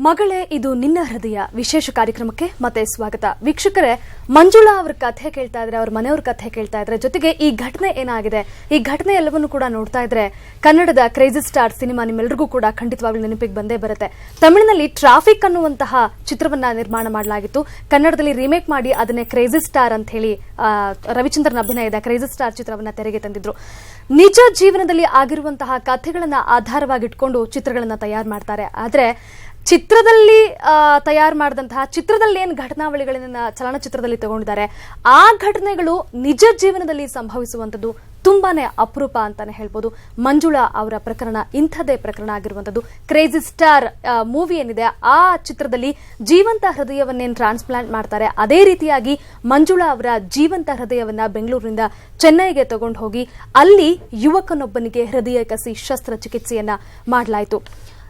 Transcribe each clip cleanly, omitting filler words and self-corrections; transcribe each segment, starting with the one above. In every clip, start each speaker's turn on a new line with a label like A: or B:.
A: ಮಗಳೇ ಇದು ನಿನ್ನ ಹೃದಯ ವಿಶೇಷ ಕಾರ್ಯಕ್ರಮಕ್ಕೆ ಮತ್ತೆ ಸ್ವಾಗತ. ವೀಕ್ಷಕರೇ, ಮಂಜುಳಾ ಅವರ ಕಥೆ ಕೇಳ್ತಾ ಇದ್ರೆ, ಅವ್ರ ಮನೆಯವ್ರ ಕಥೆ ಕೇಳ್ತಾ ಇದ್ರೆ, ಜೊತೆಗೆ ಈ ಘಟನೆ ಏನಾಗಿದೆ, ಈ ಘಟನೆ ಎಲ್ಲವನ್ನೂ ಕೂಡ ನೋಡ್ತಾ ಇದ್ರೆ ಕನ್ನಡದ ಕ್ರೇಜಿ ಸ್ಟಾರ್ ಸಿನಿಮಾ ನಿಮ್ಮೆಲ್ಲರಿಗೂ ಕೂಡ ಖಂಡಿತವಾಗ್ಲೂ ನೆನಪಿಗೆ ಬಂದೇ ಬರುತ್ತೆ. ತಮಿಳಿನಲ್ಲಿ ಟ್ರಾಫಿಕ್ ಅನ್ನುವಂತಹ ಚಿತ್ರವನ್ನ ನಿರ್ಮಾಣ ಮಾಡಲಾಗಿತ್ತು. ಕನ್ನಡದಲ್ಲಿ ರೀಮೇಕ್ ಮಾಡಿ ಅದನ್ನೇ ಕ್ರೇಜಿ ಸ್ಟಾರ್ ಅಂತ ಹೇಳಿ ರವಿಚಂದ್ರನ್ ಅಭಿನಯದ ಕ್ರೇಜಿ ಸ್ಟಾರ್ ಚಿತ್ರವನ್ನ ತೆರೆಗೆ ತಂದಿದ್ರು. ನಿಜ ಜೀವನದಲ್ಲಿ ಆಗಿರುವಂತಹ ಕಥೆಗಳನ್ನ ಆಧಾರವಾಗಿಟ್ಕೊಂಡು ಚಿತ್ರಗಳನ್ನ ತಯಾರು ಮಾಡ್ತಾರೆ. ಆದ್ರೆ ಚಿತ್ರದಲ್ಲಿ ತಯಾರು ಮಾಡಿದಂತಹ ಚಿತ್ರದಲ್ಲಿ ಏನು ಘಟನಾವಳಿಗಳನ್ನ ಚಲನಚಿತ್ರದಲ್ಲಿ ತಗೊಂಡಿದ್ದಾರೆ, ಆ ಘಟನೆಗಳು ನಿಜ ಜೀವನದಲ್ಲಿ ಸಂಭವಿಸುವಂಥದ್ದು ತುಂಬಾನೇ ಅಪರೂಪ ಅಂತಾನೆ ಹೇಳ್ಬೋದು. ಮಂಜುಳಾ ಅವರ ಪ್ರಕರಣ ಇಂಥದೇ ಪ್ರಕರಣ ಆಗಿರುವಂಥದ್ದು. ಕ್ರೇಜಿ ಸ್ಟಾರ್ ಮೂವಿ ಏನಿದೆ, ಆ ಚಿತ್ರದಲ್ಲಿ ಜೀವಂತ ಹೃದಯವನ್ನೇನು ಟ್ರಾನ್ಸ್ಪ್ಲಾಂಟ್ ಮಾಡ್ತಾರೆ, ಅದೇ ರೀತಿಯಾಗಿ ಮಂಜುಳಾ ಅವರ ಜೀವಂತ ಹೃದಯವನ್ನ ಬೆಂಗಳೂರಿನಿಂದ ಚೆನ್ನೈಗೆ ತಗೊಂಡು ಹೋಗಿ ಅಲ್ಲಿ ಯುವಕನೊಬ್ಬನಿಗೆ ಹೃದಯ ಕಸಿ ಶಸ್ತ್ರಚಿಕಿತ್ಸೆಯನ್ನ ಮಾಡಲಾಯಿತು.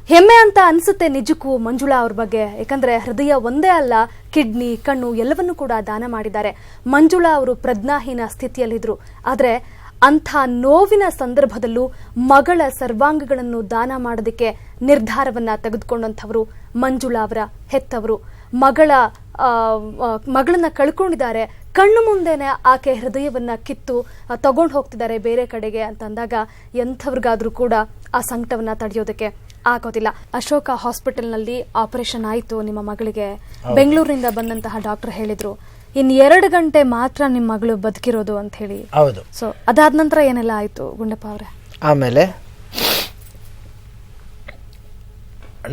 A: ಹೆಮ್ಮೆ ಅಂತ ಅನ್ಸುತ್ತೆ ನಿಜಕ್ಕೂ ಮಂಜುಳಾ ಅವ್ರ ಬಗ್ಗೆ. ಯಾಕಂದ್ರೆ ಹೃದಯ ಒಂದೇ ಅಲ್ಲ, ಕಿಡ್ನಿ, ಕಣ್ಣು ಎಲ್ಲವನ್ನೂ ಕೂಡ ದಾನ ಮಾಡಿದ್ದಾರೆ. ಮಂಜುಳಾ ಅವರು ಪ್ರಜ್ಞಾಹೀನ ಸ್ಥಿತಿಯಲ್ಲಿದ್ರು. ಆದ್ರೆ ಅಂಥ ನೋವಿನ ಸಂದರ್ಭದಲ್ಲೂ ಮಗಳ ಸರ್ವಾಂಗಗಳನ್ನು ದಾನ ಮಾಡೋದಕ್ಕೆ ನಿರ್ಧಾರವನ್ನ ತೆಗೆದುಕೊಂಡಂಥವರು ಮಂಜುಳಾ ಅವರ ಹೆತ್ತವರು. ಮಗಳನ್ನ ಕಳ್ಕೊಂಡಿದ್ದಾರೆ, ಕಣ್ಣು ಮುಂದೆನೆ ಆಕೆ ಹೃದಯವನ್ನ ಕಿತ್ತು ತಗೊಂಡು ಹೋಗ್ತಿದ್ದಾರೆ ಬೇರೆ ಕಡೆಗೆ ಅಂತಂದಾಗ ಎಂಥವ್ರಿಗಾದ್ರೂ ಕೂಡ ಆ ಸಂಕಟವನ್ನ ತಡೆಯೋದಕ್ಕೆ ಆಗೋದಿಲ್ಲ. ಅಶೋಕ ಹಾಸ್ಪಿಟಲ್ನಲ್ಲಿ ಆಪರೇಷನ್ ಆಯಿತು ನಿಮ್ಮ ಮಗಳಿಗೆ. ಬೆಂಗಳೂರಿನಿಂದ ಬಂದಂತಹ ಡಾಕ್ಟರ್ ಹೇಳಿದ್ರು, ಇನ್ 2 ಗಂಟೆ ಮಾತ್ರ ನಿಮ್ಮ ಮಗಳು ಬದುಕಿರೋದು ಅಂತ ಹೇಳಿ.
B: ಹೌದು.
A: ಸೊ ಅದಾದ ನಂತರ ಏನೆಲ್ಲ ಆಯ್ತು ಗುಂಡಪ್ಪ ಅವರೇ?
B: ಆಮೇಲೆ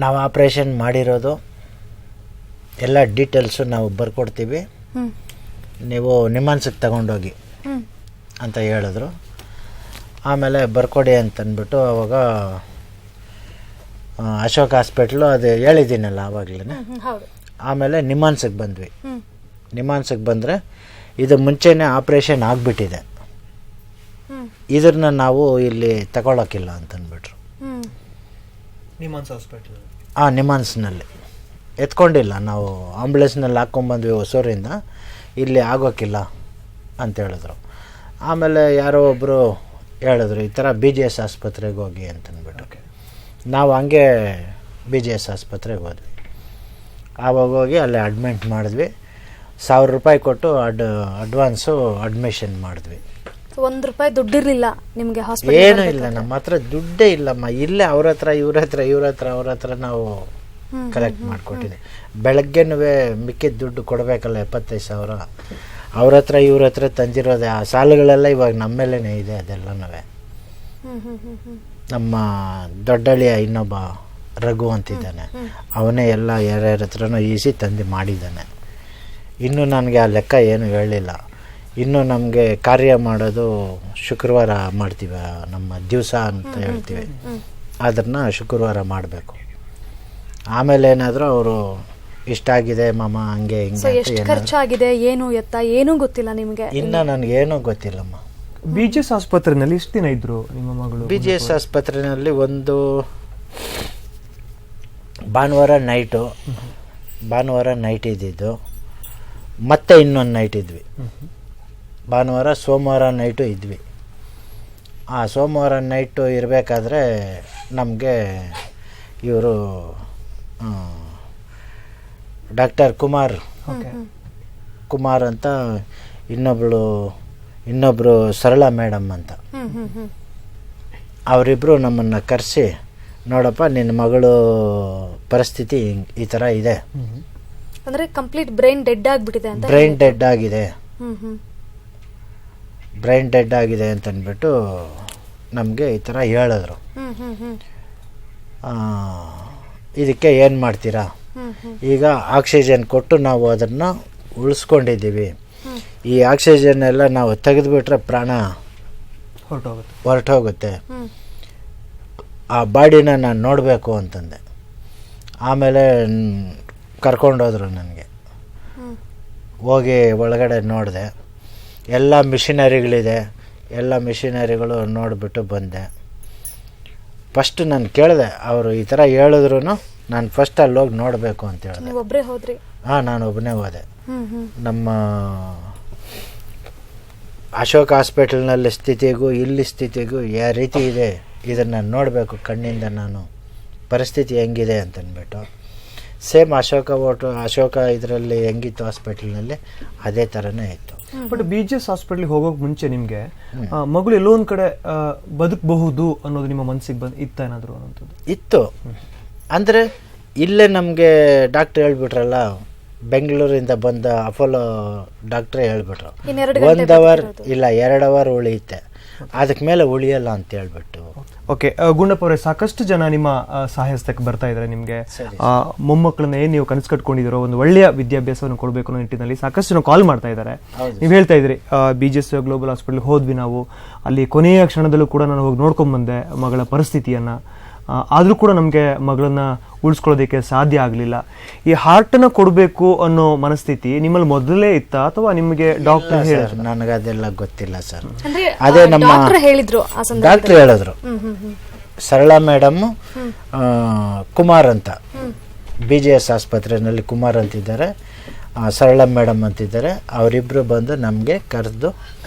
B: ನಾವು ಆಪರೇಷನ್ ಮಾಡಿರೋದು ಎಲ್ಲ ಡೀಟೇಲ್ಸು ನಾವು ಬರ್ಕೊಡ್ತೀವಿ, ನೀವು ನಿಮ್ಮಾನ್ಸಕ್ಕೆ ತಗೊಂಡೋಗಿ ಅಂತ ಹೇಳಿದ್ರು. ಆಮೇಲೆ ಬರ್ಕೊಡಿ ಅಂತಂದ್ಬಿಟ್ಟು ಅವಾಗ ಅಶೋಕ್ ಹಾಸ್ಪಿಟ್ಲು ಅದು ಹೇಳಿದ್ದೀನಲ್ಲ ಆವಾಗಲೇ. ಆಮೇಲೆ ನಿಮ್ಮಾನ್ಸಕ್ಕೆ ಬಂದ್ವಿ. ನಿಮ್ಮಾನ್ಸಕ್ಕೆ ಬಂದರೆ ಇದು ಮುಂಚೆನೇ ಆಪ್ರೇಷನ್ ಆಗಿಬಿಟ್ಟಿದೆ, ಇದನ್ನ ನಾವು ಇಲ್ಲಿ ತಗೊಳ್ಳೋಕ್ಕಿಲ್ಲ ಅಂತಂದ್ಬಿಟ್ರು.
C: ನಿಮ್ಮಾನ್ಸ್ ಹಾಸ್ಪಿಟಲ್?
B: ನಿಮ್ಮಾನ್ಸ್ನಲ್ಲಿ ಎತ್ಕೊಂಡಿಲ್ಲ, ನಾವು ಆಂಬುಲೆನ್ಸ್ನಲ್ಲಿ ಹಾಕ್ಕೊಂಡ್ಬಂದ್ವಿ ಹೊಸೂರಿಂದ, ಇಲ್ಲಿ ಆಗೋಕ್ಕಿಲ್ಲ ಅಂತ ಹೇಳಿದ್ರು. ಆಮೇಲೆ ಯಾರೋ ಒಬ್ಬರು ಹೇಳಿದ್ರು, ಈ ಥರ BGS ಆಸ್ಪತ್ರೆಗೆ ಹೋಗಿ ಅಂತಂದ್ಬಿಟ್ಟು. ನಾವು ಹಂಗೆ BGS ಆಸ್ಪತ್ರೆಗೆ ಹೋದ್ವಿ. ಆವಾಗ ಹೋಗಿ ಅಲ್ಲೇ ಅಡ್ಮಿಟ್ ಮಾಡಿದ್ವಿ. 1000 ರೂಪಾಯಿ ಕೊಟ್ಟು ಅಡ್ವಾನ್ಸು ಅಡ್ಮಿಷನ್ ಮಾಡಿದ್ವಿ.
A: ₹1 ದುಡ್ಡಿರ್ಲಿಲ್ಲ ನಿಮಗೆ?
B: ಏನೂ ಇಲ್ಲ, ನಮ್ಮ ಹತ್ರ ದುಡ್ಡೇ ಇಲ್ಲಮ್ಮ. ಇಲ್ಲೇ ಅವ್ರ ಹತ್ರ ಅವ್ರ ಹತ್ರ ನಾವು ಕಲೆಕ್ಟ್ ಮಾಡಿಕೊಟ್ಟಿದ್ದೆ. ಬೆಳಗ್ಗೆನೂ ಮಿಕ್ಕಿದ ದುಡ್ಡು ಕೊಡಬೇಕಲ್ಲ, 75,000 ಅವ್ರ ಹತ್ರ ತಂದಿರೋದೆ. ಆ ಸಾಲುಗಳೆಲ್ಲ ಇವಾಗ ನಮ್ಮೇಲೇ ಇದೆ. ಅದೆಲ್ಲನೂ ನಮ್ಮ ದೊಡ್ಡಳಿಯ ಇನ್ನೊಬ್ಬ ರಘು ಅಂತಿದ್ದಾನೆ, ಅವನೇ ಎಲ್ಲ ಯಾರ್ಯಾರ ಹತ್ರನೂ ಈಸಿ ತಂದು ಮಾಡಿದ್ದಾನೆ. ಇನ್ನೂ ನನಗೆ ಆ ಲೆಕ್ಕ ಏನು ಹೇಳಿಲ್ಲ. ಇನ್ನು ನಮಗೆ ಕಾರ್ಯ ಮಾಡೋದು ಶುಕ್ರವಾರ ಮಾಡ್ತೀವಿ, ನಮ್ಮ ದಿವಸ ಅಂತ ಹೇಳ್ತೀವಿ, ಅದನ್ನು ಶುಕ್ರವಾರ ಮಾಡಬೇಕು. ಆಮೇಲೆ ಏನಾದರೂ ಅವರು ಇಷ್ಟಾಗಿದೆ ಮಾಮ ಹಂಗೆ ಹಿಂಗೆ.
A: ಎಷ್ಟು ಖರ್ಚಾಗಿದೆ, ಏನು ಎತ್ತ ಏನೂ ಗೊತ್ತಿಲ್ಲ ನಿಮಗೆ?
B: ಇನ್ನು ನನಗೇನೂ ಗೊತ್ತಿಲ್ಲಮ್ಮ.
C: BGS ಆಸ್ಪತ್ರೆಯಲ್ಲಿ ಎಷ್ಟು ದಿನ ಇದ್ರು ನಿಮ್ಮ ಮಗಳು?
B: BGS ಆಸ್ಪತ್ರೆಯಲ್ಲಿ ಒಂದು ಭಾನುವಾರ ನೈಟ್ ಇದ್ದಿದ್ದು, ಮತ್ತೆ ಇನ್ನೊಂದು ನೈಟ್ ಇದ್ವಿ. ಭಾನುವಾರ ಸೋಮವಾರ ನೈಟು ಇದ್ವಿ. ಆ ಸೋಮವಾರ ನೈಟು ಇರಬೇಕಾದ್ರೆ ನಮಗೆ ಇವರು ಡಾಕ್ಟರ್ ಕುಮಾರ್ ಅಂತ ಇನ್ನೊಬ್ಬರು ಸರಳಾ ಮೇಡಮ್ ಅಂತ, ಅವರಿಬ್ಬರು ನಮ್ಮನ್ನು ಕರೆಸಿ, ನೋಡಪ್ಪ ನಿನ್ನ ಮಗಳು ಪರಿಸ್ಥಿತಿ ಈ ಥರ ಇದೆ,
A: ಅಂದರೆ ಕಂಪ್ಲೀಟ್ ಬ್ರೈನ್ ಡೆಡ್ ಆಗಿಬಿಟ್ಟಿದೆ ಅಂತ.
B: ಬ್ರೈನ್ ಡೆಡ್ ಆಗಿದೆ ಅಂತಂದ್ಬಿಟ್ಟು ನಮಗೆ ಈ ಥರ ಹೇಳಿದ್ರು. ಇದಕ್ಕೆ ಏನು ಮಾಡ್ತೀರಾ? ಈಗ ಆಕ್ಸಿಜನ್ ಕೊಟ್ಟು ನಾವು ಅದನ್ನು ಉಳಿಸ್ಕೊಂಡಿದ್ದೀವಿ. ಈ ಆಕ್ಸಿಜನ್ ಎಲ್ಲ ನಾವು ತೆಗೆದುಬಿಟ್ರೆ ಪ್ರಾಣ ಹೊರಟೋಗುತ್ತೆ. ಆ ಬಾಡಿನ ನಾನು ನೋಡಬೇಕು ಅಂತಂದೆ. ಆಮೇಲೆ ಕರ್ಕೊಂಡೋದ್ರು ನನಗೆ. ಹೋಗಿ ಒಳಗಡೆ ನೋಡಿದೆ, ಎಲ್ಲ ಮಿಷಿನರಿಗಳಿದೆ, ಎಲ್ಲ ಮಿಷಿನರಿಗಳು ನೋಡಿಬಿಟ್ಟು ಬಂದೆ. ಫಸ್ಟ್ ನಾನು ಕೇಳಿದೆ, ಅವರು ಈ ಥರ ಹೇಳಿದ್ರು ನಾನು ಫಸ್ಟ್ ಅಲ್ಲಿ ಹೋಗಿ ನೋಡಬೇಕು ಅಂತ ಹೇಳಿದೆ.
A: ಒಬ್ಬರೇ ಹೋದ್ರಿ?
B: ನಾನು ಒಬ್ಬನೇ ಹೋದೆ. ನಮ್ಮ ಅಶೋಕ್ ಹಾಸ್ಪಿಟಲ್ನಲ್ಲಿ ಸ್ಥಿತಿಗೂ ಇಲ್ಲಿ ಸ್ಥಿತಿಗೂ ಯಾವ ರೀತಿ ಇದೆ, ಇದನ್ನು ನೋಡಬೇಕು ಕಣ್ಣಿಂದ, ನಾನು ಪರಿಸ್ಥಿತಿ ಹೆಂಗಿದೆ ಅಂತಂದ್ಬಿಟ್ಟು ಸೇಮ್ ಅಶೋಕ ಇದರಲ್ಲಿ ಹೆಂಗಿತ್ತು ಹಾಸ್ಪಿಟಲ್ನಲ್ಲಿ ಅದೇ ಥರನೇ ಇತ್ತು.
C: ಬಟ್ BGS ಹಾಸ್ಪಿಟಲ್ಗೆ ಹೋಗೋಕೆ ಮುಂಚೆ ನಿಮಗೆ ಮಗಳು ಎಲ್ಲೋ ಒಂದು ಕಡೆ ಬದುಕಬಹುದು ಅನ್ನೋದು ನಿಮ್ಮ ಮನಸ್ಸಿಗೆ ಇತ್ತ ಏನಾದರೂ ಅನ್ನೋದು
B: ಇತ್ತು. ಅಂದರೆ ಇಲ್ಲೇ ನಮಗೆ ಡಾಕ್ಟ್ರ್ ಹೇಳ್ಬಿಟ್ರಲ್ಲ, ಬೆಂಗಳೂರಿಂದ ಬಂದ ಅಪೋಲೋ ಡಾಕ್ಟ್ರೇ ಹೇಳ್ಬಿಟ್ರು 1 ಅವರ್ ಇಲ್ಲ 2 ಅವರ್ ಉಳಿಯುತ್ತೆ, ಅದಕ್ಕೆ ಮೇಲೆ ಉಳಿಯಲ್ಲ ಅಂತ ಹೇಳ್ಬಿಟ್ಟು.
C: ಓಕೆ ಗುಂಡಪ್ಪ ಅವರೇ, ಸಾಕಷ್ಟು ಜನ ನಿಮ್ಮ ಸಹಾಯಸ್ಥಕ್ಕೆ ಬರ್ತಾ ಇದ್ದಾರೆ. ನಿಮಗೆ ಮೊಮ್ಮಕ್ಕಳನ್ನ ಏನು ನೀವು ಕನಸು ಕಟ್ಕೊಂಡಿದ್ದೀರೋ ಒಂದು ಒಳ್ಳೆಯ ವಿದ್ಯಾಭ್ಯಾಸವನ್ನು ಕೊಡಬೇಕು ಅನ್ನೋ ನಿಟ್ಟಿನಲ್ಲಿ ಸಾಕಷ್ಟು ಜನ ಕಾಲ್ ಮಾಡ್ತಾ ಇದ್ದಾರೆ. ನೀವು ಹೇಳ್ತಾ ಇದ್ರಿ BGS ಗ್ಲೋಬಲ್ ಹಾಸ್ಪಿಟಲ್ಗೆ ಹೋದ್ವಿ ನಾವು, ಅಲ್ಲಿ ಕೊನೆಯ ಕ್ಷಣದಲ್ಲೂ ಕೂಡ ನಾನು ಹೋಗಿ ನೋಡ್ಕೊಂಡ್ಬಂದೆ ಮಗಳ ಪರಿಸ್ಥಿತಿಯನ್ನು. ಆದರೂ ಕೂಡ ನಮಗೆ ಮಗಳನ್ನ ಉಳಿಸ್ಕೊಳ್ಳೋದಕ್ಕೆ ಸಾಧ್ಯ ಆಗಲಿಲ್ಲ. ಈ ಹಾರ್ಟನ್ನು ಕೊಡಬೇಕು ಅನ್ನೋ ಮನಸ್ಥಿತಿ ನಿಮ್ಮಲ್ಲಿ ಮೊದಲೇ ಇತ್ತ ಅಥವಾ ನಿಮಗೆ ಡಾಕ್ಟರ್ ಹೇಳಿದ್ರು?
B: ನನಗೆ ಅದೆಲ್ಲ ಗೊತ್ತಿಲ್ಲ ಸರ್.
A: ಅದೇ ನಮ್ಮ ಡಾಕ್ಟರ್
B: ಹೇಳಿದ್ರು, ಸರಳಾ ಮೇಡಮ್ ಕುಮಾರ್ ಅಂತ BGS ಆಸ್ಪತ್ರೆಯಲ್ಲಿ ಕುಮಾರ್ ಅಂತಿದ್ದಾರೆ, ಸರಳಾ ಮೇಡಮ್ ಅಂತಿದ್ದಾರೆ, ಅವರಿಬ್ಬರು ಬಂದು ನಮಗೆ ಕರೆದು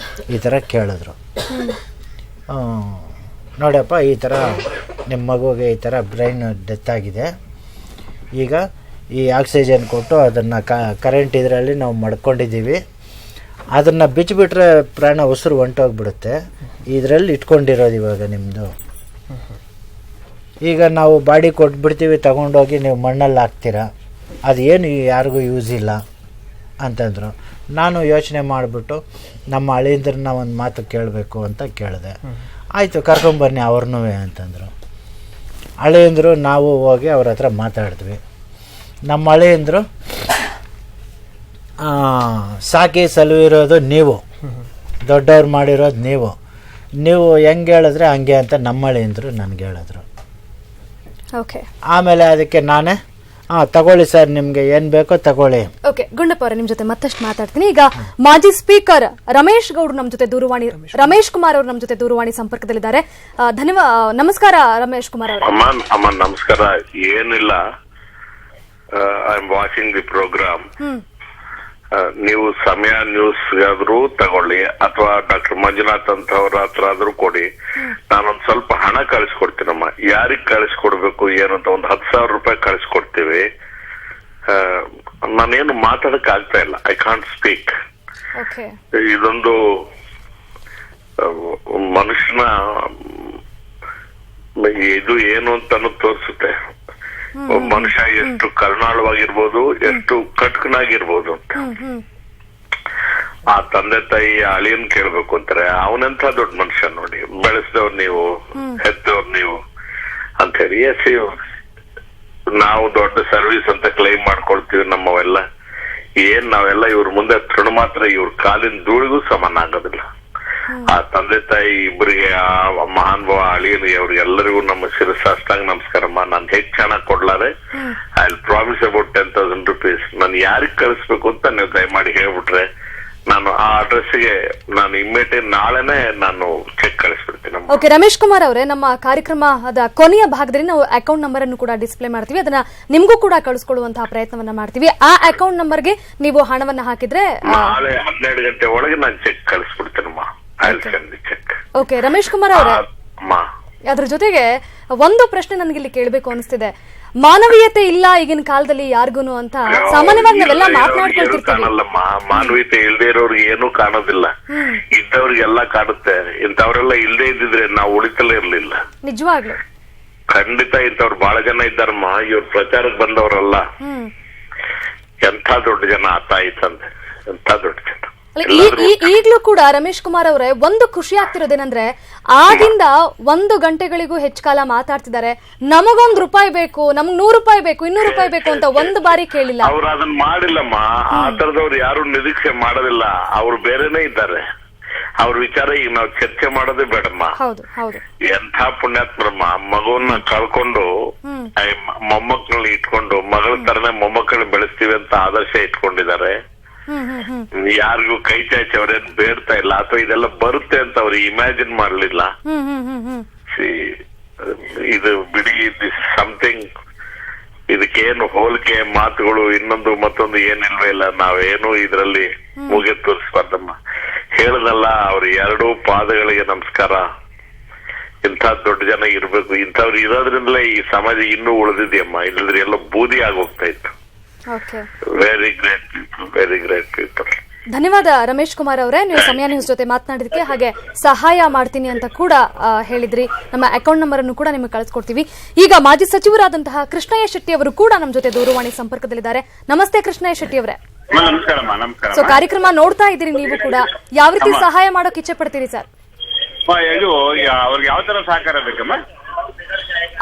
B: ಈ ಥರ ಕೇಳಿದ್ರು, ನೋಡಪ್ಪ ಈ ಥರ ನಿಮ್ಮ ಮಗುಗೆ ಈ ಥರ ಬ್ರೈನ್ ಡೆತ್ ಆಗಿದೆ, ಈಗ ಈ ಆಕ್ಸಿಜನ್ ಕೊಟ್ಟು ಅದನ್ನು ಕರೆಂಟ್ ಇದರಲ್ಲಿ ನಾವು ಮಡ್ಕೊಂಡಿದ್ದೀವಿ, ಅದನ್ನು ಬಿಚ್ಚಿಬಿಟ್ರೆ ಪ್ರಾಣ ಉಸಿರು ಹೊಂಟೋಗ್ಬಿಡುತ್ತೆ, ಇದರಲ್ಲಿ ಇಟ್ಕೊಂಡಿರೋದು ಇವಾಗ ನಿಮ್ಮದು, ಈಗ ನಾವು ಬಾಡಿ ಕೊಟ್ಬಿಡ್ತೀವಿ ತಗೊಂಡೋಗಿ ನೀವು ಮಣ್ಣಲ್ಲಿ ಹಾಕ್ತೀರಾ, ಅದು ಏನು ಯಾರಿಗೂ ಯೂಸ್ ಇಲ್ಲ ಅಂತಂದರು. ನಾನು ಯೋಚನೆ ಮಾಡಿಬಿಟ್ಟು ನಮ್ಮ ಅಳಿಯಂದ್ರನ್ನ ಒಂದು ಮಾತು ಕೇಳಬೇಕು ಅಂತ ಕೇಳಿದೆ. ಆಯಿತು ಕರ್ಕೊಂಬನ್ನಿ ಅವ್ರನ್ನೂ ಅಂತಂದರು. ಅಳಿಯಂದರು ನಾವು ಹೋಗಿ ಅವ್ರ ಹತ್ರ ಮಾತಾಡಿದ್ವಿ. ನಮ್ಮ ಅಳಿಯಂದರು ಸಾಕಿ ಸಲುವಿರೋದು ನೀವು, ದೊಡ್ಡವ್ರು ಮಾಡಿರೋದು ನೀವು ಹೆಂಗೆ ಹೇಳಿದ್ರೆ ಹಂಗೆ ಅಂತ ನಮ್ಮ ಅಳಿಯಂದರು ನನಗೆ ಹೇಳಿದ್ರು. ಆಮೇಲೆ ಅದಕ್ಕೆ ನಾನೇ ತಗೊಳ್ಳಿ ಸರ್, ನಿಮ್ಗೆ ಏನ್ ಬೇಕೋ ತಗೊಳ್ಳಿ.
A: ಓಕೆ ಗುಂಡಪ್ಪ ಅವರೇ, ನಿಮ್ ಜೊತೆ ಮತ್ತಷ್ಟು ಮಾತಾಡ್ತೀನಿ. ಈಗ ಮಾಜಿ ಸ್ಪೀಕರ್ ರಮೇಶ್ ಗೌಡ್ರು ನಮ್ಮ ಜೊತೆ ರಮೇಶ್ ಕುಮಾರ್ ಅವರು ನಮ್ಮ ಜೊತೆ ದೂರವಾಣಿ ಸಂಪರ್ಕದಲ್ಲಿದ್ದಾರೆ. ನಮಸ್ಕಾರ ರಮೇಶ್ ಕುಮಾರ್ ಅವರು.
D: ಅಮ್ಮ ನಮಸ್ಕಾರ. ಏನಿಲ್ಲ, I am watching the program. ನೀವು ಸಮಯ ನ್ಯೂಸ್ ಆದ್ರೂ ತಗೊಳ್ಳಿ ಅಥವಾ ಡಾಕ್ಟರ್ ಮಂಜುನಾಥ್ ಅಂತ ಅವ್ರ ಹತ್ರ ಆದ್ರೂ ಕೊಡಿ, ನಾನೊಂದ್ ಸ್ವಲ್ಪ ಹಣ ಕಳಿಸ್ಕೊಡ್ತೀನಮ್ಮ. ಯಾರಿಗ್ ಕಳಿಸ್ಕೊಡ್ಬೇಕು ಏನಂತ ಒಂದು 10,000 ರೂಪಾಯಿ ಕಳಿಸ್ಕೊಡ್ತೀವಿ. ನಾನೇನು ಮಾತಾಡಕ್ ಆಗ್ತಾ ಇಲ್ಲ, ಐ ಕಾಂಟ್ ಸ್ಪೀಕ್. ಇದೊಂದು ಮನುಷ್ಯನ ಇದು ಏನು ಅಂತಾನು ತೋರಿಸುತ್ತೆ. ಮನುಷ್ಯ ಎಷ್ಟು ಕರುಣಾಳವಾಗಿರ್ಬೋದು, ಎಷ್ಟು ಕಟ್ಕನಾಗಿರ್ಬೋದು ಅಂತ. ಆ ತಂದೆ ತಾಯಿ ಅಳಿಯನ್ ಕೇಳ್ಬೇಕು ಅಂತಾರೆ, ಅವನೆಂತ ದೊಡ್ಡ ಮನುಷ್ಯ ನೋಡಿ, ಬೆಳೆಸಿದವ್ರು ನೀವು, ಹೆತ್ತವ್ರು ನೀವು ಅಂತ ಹೇಳಿ. ನಾವು ದೊಡ್ಡ ಸರ್ವಿಸ್ ಅಂತ ಕ್ಲೈಮ್ ಮಾಡ್ಕೊಳ್ತೀವಿ ನಮ್ಮವೆಲ್ಲ. ನಾವೆಲ್ಲ ಇವ್ರ ಮುಂದೆ ತೃಣ ಮಾತ್ರ, ಇವ್ರ ಕಾಲಿನ ಧೂಳಿಗೂ ಸಮಾನ ಆಗೋದಿಲ್ಲ. ಆ ತಂದೆ ತಾಯಿ ಇಬ್ಬರಿಗೆ, ಆ ಮಹಾನುಭಾವ ಅಳಿಯನಿಗೆ, ಅವ್ರಿಗೆಲ್ಲರಿಗೂ ನಮ್ಮ ಶಿರಸಾಷ್ಟಾಂಗ ನಮಸ್ಕಾರಮ್ಮ. ನಾನು ಹೆಚ್ಚು ಹಣ ಕೊಡ್ಲಾರೆ, I will promise about 10,000 rupees. ನಾನು ಯಾರಿಗೆ ಕಳಿಸ್ಬೇಕು ಅಂತ ನೀವು ದಯಮಾಡಿ ಹೇಳ್ಬಿಟ್ರೆ ನಾನು ಆ ಅಡ್ರೆಸ್ಗೆ ನಾನು ಇಮ್ಮಿಡಿಯೇಟ್ ನಾಳೆನೆ ನಾನು ಚೆಕ್ ಕಳಿಸ್ಬಿಡ್ತೀನಿ.
A: ಓಕೆ ರಮೇಶ್ ಕುಮಾರ್ ಅವರೇ, ನಮ್ಮ ಕಾರ್ಯಕ್ರಮದ ಕೊನೆಯ ಭಾಗದಲ್ಲಿ ನಾವು ಅಕೌಂಟ್ ನಂಬರ್ ಅನ್ನು ಕೂಡ ಡಿಸ್ಪ್ಲೇ ಮಾಡ್ತೀವಿ, ಅದನ್ನ ನಿಮ್ಗೂ ಕೂಡ ಕಳಿಸ್ಕೊಡುವಂತಹ ಪ್ರಯತ್ನವನ್ನ ಮಾಡ್ತೀವಿ. ಆ ಅಕೌಂಟ್ ನಂಬರ್ಗೆ ನೀವು ಹಣವನ್ನ ಹಾಕಿದ್ರೆ
D: ನಾಳೆ 12 ಗಂಟೆ ಒಳಗೆ ನಾನು ಚೆಕ್ ಕಳಿಸ್ಬಿಡ್ತೇನಮ್ಮ.
A: ಓಕೆ ರಮೇಶ್ ಕುಮಾರ್ ಅವರೇ, ಅದ್ರ ಜೊತೆಗೆ ಒಂದು ಪ್ರಶ್ನೆ ನನಗಿಲ್ಲಿ ಕೇಳಬೇಕು ಅನಿಸ್ತಿದೆ. ಮಾನವೀಯತೆ ಇಲ್ಲ ಈಗಿನ ಕಾಲದಲ್ಲಿ ಯಾರಿಗೂನು ಅಂತ ಸಾಮಾನ್ಯವಾಗಿ ನಾವೆಲ್ಲ ಮಾತನಾಡ್ಕೊಳ್ತಿರ್ತೀವಿ.
D: ಮಾನವೀಯತೆ ಇಲ್ಲದೆ ಇರೋರಿಗೆ ಏನೂ ಕಾಣೋದಿಲ್ಲ, ಇದ್ದವ್ರಿಗೆಲ್ಲ ಕಾಣುತ್ತೆ. ಇಂಥವ್ರೆಲ್ಲ ಇಲ್ಲದೆ ಇದ್ದಿದ್ರೆ ನಾವು ಉಳಿತಲೇ ಇರ್ಲಿಲ್ಲ.
A: ನಿಜವಾಗ್ಲು
D: ಖಂಡಿತ ಇಂಥವ್ರು ಬಹಳ ಜನ ಇದ್ದಾರಮ್ಮ. ಇವ್ರ ಪ್ರಚಾರಕ್ಕೆ ಬಂದವರಲ್ಲ, ಎಂಥ ದೊಡ್ಡ ಜನ ತಾಯಿ ತಂದೆ, ಎಂಥ ದೊಡ್ಡ ಜನ.
A: ಈಗ್ಲೂ ಕೂಡ ರಮೇಶ್ ಕುಮಾರ್ ಅವರೇ, ಒಂದು ಖುಷಿ ಆಗ್ತಿರೋದೇನಂದ್ರೆ ಆಗಿಂದ 1 ಗಂಟೆಗಳಿಗೂ ಹೆಚ್ಚು ಕಾಲ ಮಾತಾಡ್ತಿದ್ದಾರೆ. ನಮಗೊಂದು ರೂಪಾಯಿ ಬೇಕು, ನಮ್ಗ್ 100 ರೂಪಾಯಿ ಬೇಕು, 200 ರೂಪಾಯಿ ಬೇಕು ಅಂತ ಒಂದು ಬಾರಿ ಕೇಳಿಲ್ಲ.
D: ಅವ್ರು ಅದನ್ನ ಮಾಡಿಲ್ಲಮ್ಮ. ಆ ತರದವ್ರು ಯಾರು ನಿರೀಕ್ಷೆ ಮಾಡೋದಿಲ್ಲ. ಅವ್ರು ಬೇರೆನೇ ಇದ್ದಾರೆ. ಅವ್ರ ವಿಚಾರ ಈಗ ನಾವು ಚರ್ಚೆ ಮಾಡೋದೇ ಬೇಡಮ್ಮ. ಎಂಥ ಪುಣ್ಯಾತ್ಮರಮ್ಮ. ಮಗುವನ್ನ ಕಳ್ಕೊಂಡು ಮೊಮ್ಮಕ್ಕಳನ್ನ ಇಟ್ಕೊಂಡು ಮಗಳ ತರನೇ ಮೊಮ್ಮಕ್ಕಳನ್ನ ಬೆಳೆಸ್ತೀವಿ ಅಂತ ಆದರ್ಶ ಇಟ್ಕೊಂಡಿದ್ದಾರೆ. ಯಾರಿಗೂ ಕೈ ಚಾಚಿ ಅವ್ರೇನ್ ಬೇಡ್ತಾ ಇಲ್ಲ, ಅಥವಾ ಇದೆಲ್ಲ ಬರುತ್ತೆ ಅಂತ ಅವ್ರು ಇಮ್ಯಾಜಿನ್ ಮಾಡ್ಲಿಲ್ಲ. ಇದು ಬಿಡಿ, ಸಮಥಿಂಗ್. ಇದಕ್ಕೇನು ಹೋಲಿಕೆ ಮಾತುಗಳು ಇನ್ನೊಂದು ಮತ್ತೊಂದು ಏನಿಲ್ವೇ ಇಲ್ಲ. ನಾವೇನು ಇದರಲ್ಲಿ ಮುಗಿ ತೋರಿಸ್ಬಾರ್ದಮ್ಮ. ಹೇಳದಲ್ಲ, ಅವ್ರ 2 ಪಾದಗಳಿಗೆ ನಮಸ್ಕಾರ. ಇಂಥ ದೊಡ್ಡ ಜನ ಇರ್ಬೇಕು, ಇಂಥವ್ರು ಇರೋದ್ರಿಂದಲೇ ಈ ಸಮಾಜ ಇನ್ನೂ ಉಳಿದಿದೆಯಮ್ಮ, ಇಲ್ಲದ್ರೆ ಎಲ್ಲ ಬೂದಿ ಆಗೋಗ್ತಾ ಇತ್ತು. Very great people, very great people.
A: ಧನ್ಯವಾದ ರಮೇಶ್ ಕುಮಾರ್ ಅವರೇ, ನೀವು ಸಮಯ ನ್ಯೂಸ್ ಜೊತೆ ಮಾತನಾಡಿದಕ್ಕೆ, ಹಾಗೆ ಸಹಾಯ ಮಾಡ್ತೀನಿ ಅಂತ ಕೂಡ ಹೇಳಿದ್ರಿ. ನಮ್ಮ ಅಕೌಂಟ್ ನಂಬರ್ ಅನ್ನು ಕೂಡ ನಿಮಗೆ ಕಳಿಸ್ಕೊಡ್ತೀವಿ. ಈಗ ಮಾಜಿ ಸಚಿವರಾದಂತಹ ಕೃಷ್ಣಯ್ಯ ಶೆಟ್ಟಿ ಅವರು ಕೂಡ ನಮ್ಮ ಜೊತೆ ದೂರವಾಣಿ ಸಂಪರ್ಕದಲ್ಲಿದ್ದಾರೆ. ನಮಸ್ತೆ ಕೃಷ್ಣಯ್ಯ ಶೆಟ್ಟಿ ಅವರೇ.
E: ನಮಸ್ಕಾರ.
A: ಸೊ ಕಾರ್ಯಕ್ರಮ ನೋಡ್ತಾ ಇದ್ದೀರಿ ನೀವು ಕೂಡ, ಯಾವ ರೀತಿ ಸಹಾಯ ಮಾಡೋಕೆ ಇಚ್ಛೆ ಪಡ್ತೀರಿ ಸರ್?
E: ಅವ್ರಿಗೆ ಯಾವ ತರ ಸಹಕಾರ ಬೇಕಮ್ಮ?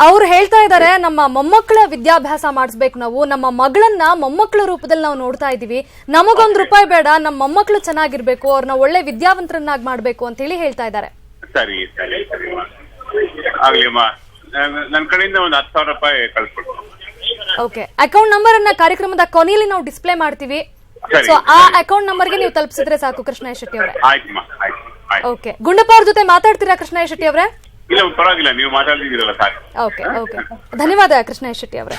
A: ಅವ್ರು ಹೇಳ್ತಾ ಇದ್ದಾರೆ, ನಮ್ಮ ಮೊಮ್ಮಕ್ಕಳ ವಿದ್ಯಾಭ್ಯಾಸ ಮಾಡಿಸ್ಬೇಕು, ನಾವು ನಮ್ಮ ಮಗಳನ್ನ ಮೊಮ್ಮಕ್ಕಳ ರೂಪದಲ್ಲಿ ನಾವು ನೋಡ್ತಾ ಇದೀವಿ, ನಮಗೊಂದು ರೂಪಾಯಿ ಬೇಡ, ನಮ್ಮ ಮೊಮ್ಮಕ್ಕಳು ಚೆನ್ನಾಗಿರ್ಬೇಕು, ಅವ್ರನ್ನ ಒಳ್ಳೆ ವಿದ್ಯಾವಂತರನ್ನಾಗಿ ಮಾಡ್ಬೇಕು ಅಂತ ಹೇಳಿ ಹೇಳ್ತಾ ಇದ್ದಾರೆ.
E: ಸರಿ ಸರಿ ಸರಿ ಆಗ್ಲಿಮ್ಮ, ನನ್ನ ಕಡೆಯಿಂದ ಒಂದು 10,000 ರೂಪಾಯಿ ಕಳ್ಸ್ಕೊಡ್ತೀನಿ.
A: ಓಕೆ, ಅಕೌಂಟ್ ನಂಬರ್ ಅನ್ನ ಕಾರ್ಯಕ್ರಮದ ಕೊನೆಯಲ್ಲಿ ನಾವು ಡಿಸ್ಪ್ಲೇ ಮಾಡ್ತೀವಿ. ಸೊ ಆ ಅಕೌಂಟ್ ನಂಬರ್ಗೆ ನೀವು ತಲುಪಿಸಿದ್ರೆ ಸಾಕು ಕೃಷ್ಣಯ್ಯ ಶೆಟ್ಟಿ ಅವರೇ.
E: ಆಯ್ತಮ್ಮ, ಆಯ್ತು.
A: ಓಕೆ, ಗುಂಡಪ್ಪ ಅವ್ರ ಜೊತೆ ಮಾತಾಡ್ತೀರಾ ಕೃಷ್ಣಯ್ಯ ಶೆಟ್ಟಿ ಅವರೇ?
E: ಇಲ್ಲ ಪರವಾಗಿಲ್ಲ, ನೀವು ಮಾತಾಡ್ತಿದ್ದೀರಲ್ಲ ಸಾಕು.
A: ಓಕೆ ಓಕೆ, ಧನ್ಯವಾದ ಕೃಷ್ಣಯ್ಯ ಶೆಟ್ಟಿ ಅವರೇ.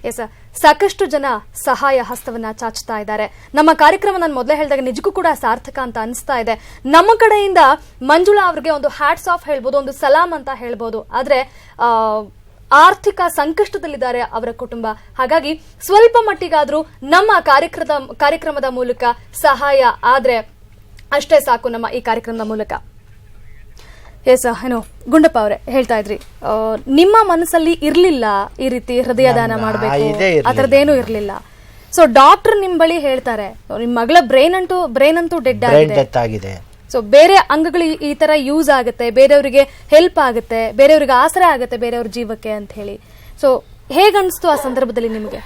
A: ಎಸ್, ಸಾಕಷ್ಟು ಜನ ಸಹಾಯ ಹಸ್ತವನ್ನ ಚಾಚ್ತಾ ಇದ್ದಾರೆ. ನಮ್ಮ ಕಾರ್ಯಕ್ರಮ ನಾನು ಮೊದಲೇ ಹೇಳಿದಾಗ ನಿಜಕ್ಕೂ ಕೂಡ ಸಾರ್ಥಕ ಅಂತ ಅನಿಸ್ತಾ ಇದೆ. ನಮ್ಮ ಕಡೆಯಿಂದ ಮಂಜುಳಾ ಅವ್ರಿಗೆ ಒಂದು ಹ್ಯಾಟ್ಸ್ ಆಫ್ ಹೇಳ್ಬೋದು, ಒಂದು ಸಲಾಂ ಅಂತ ಹೇಳ್ಬೋದು. ಆದ್ರೆ ಆರ್ಥಿಕ ಸಂಕಷ್ಟದಲ್ಲಿದ್ದಾರೆ ಅವರ ಕುಟುಂಬ. ಹಾಗಾಗಿ ಸ್ವಲ್ಪ ಮಟ್ಟಿಗಾದ್ರೂ ನಮ್ಮ ಕಾರ್ಯಕ್ರಮದ ಮೂಲಕ ಸಹಾಯ ಆದ್ರೆ ಅಷ್ಟೇ ಸಾಕು ನಮ್ಮ ಈ ಕಾರ್ಯಕ್ರಮದ ಮೂಲಕ. ಎಸ್, ಏನು ಗುಂಡಪ್ಪ ಅವರೇ ಹೇಳ್ತಾ ಇದ್ರಿ, ನಿಮ್ಮ ಮನಸ್ಸಲ್ಲಿ ಇರ್ಲಿಲ್ಲ ಈ ರೀತಿ ಹೃದಯದಾನ ಮಾಡಬೇಕು, ಆ ಥರದ್ದೇನೂ ಇರ್ಲಿಲ್ಲ. ಸೊ ಡಾಕ್ಟರ್ ನಿಮ್ ಬಳಿ ಹೇಳ್ತಾರೆ, ನಿಮ್ ಮಗಳ ಬ್ರೈನ್ ಅಂತೂ ಡೆಡ್ ಆಗಿದೆ, ಸೊ ಬೇರೆ ಅಂಗಗಳು ಈ ತರ ಯೂಸ್ ಆಗುತ್ತೆ, ಬೇರೆಯವರಿಗೆ ಹೆಲ್ಪ್ ಆಗುತ್ತೆ, ಬೇರೆಯವ್ರಿಗೆ ಆಸರೆ ಆಗುತ್ತೆ ಬೇರೆಯವ್ರ ಜೀವಕ್ಕೆ ಅಂತ ಹೇಳಿ. ಸೊ ಹೇಗನ್ನಿಸ್ತು ಆ ಸಂದರ್ಭದಲ್ಲಿ ನಿಮ್ಗೆ?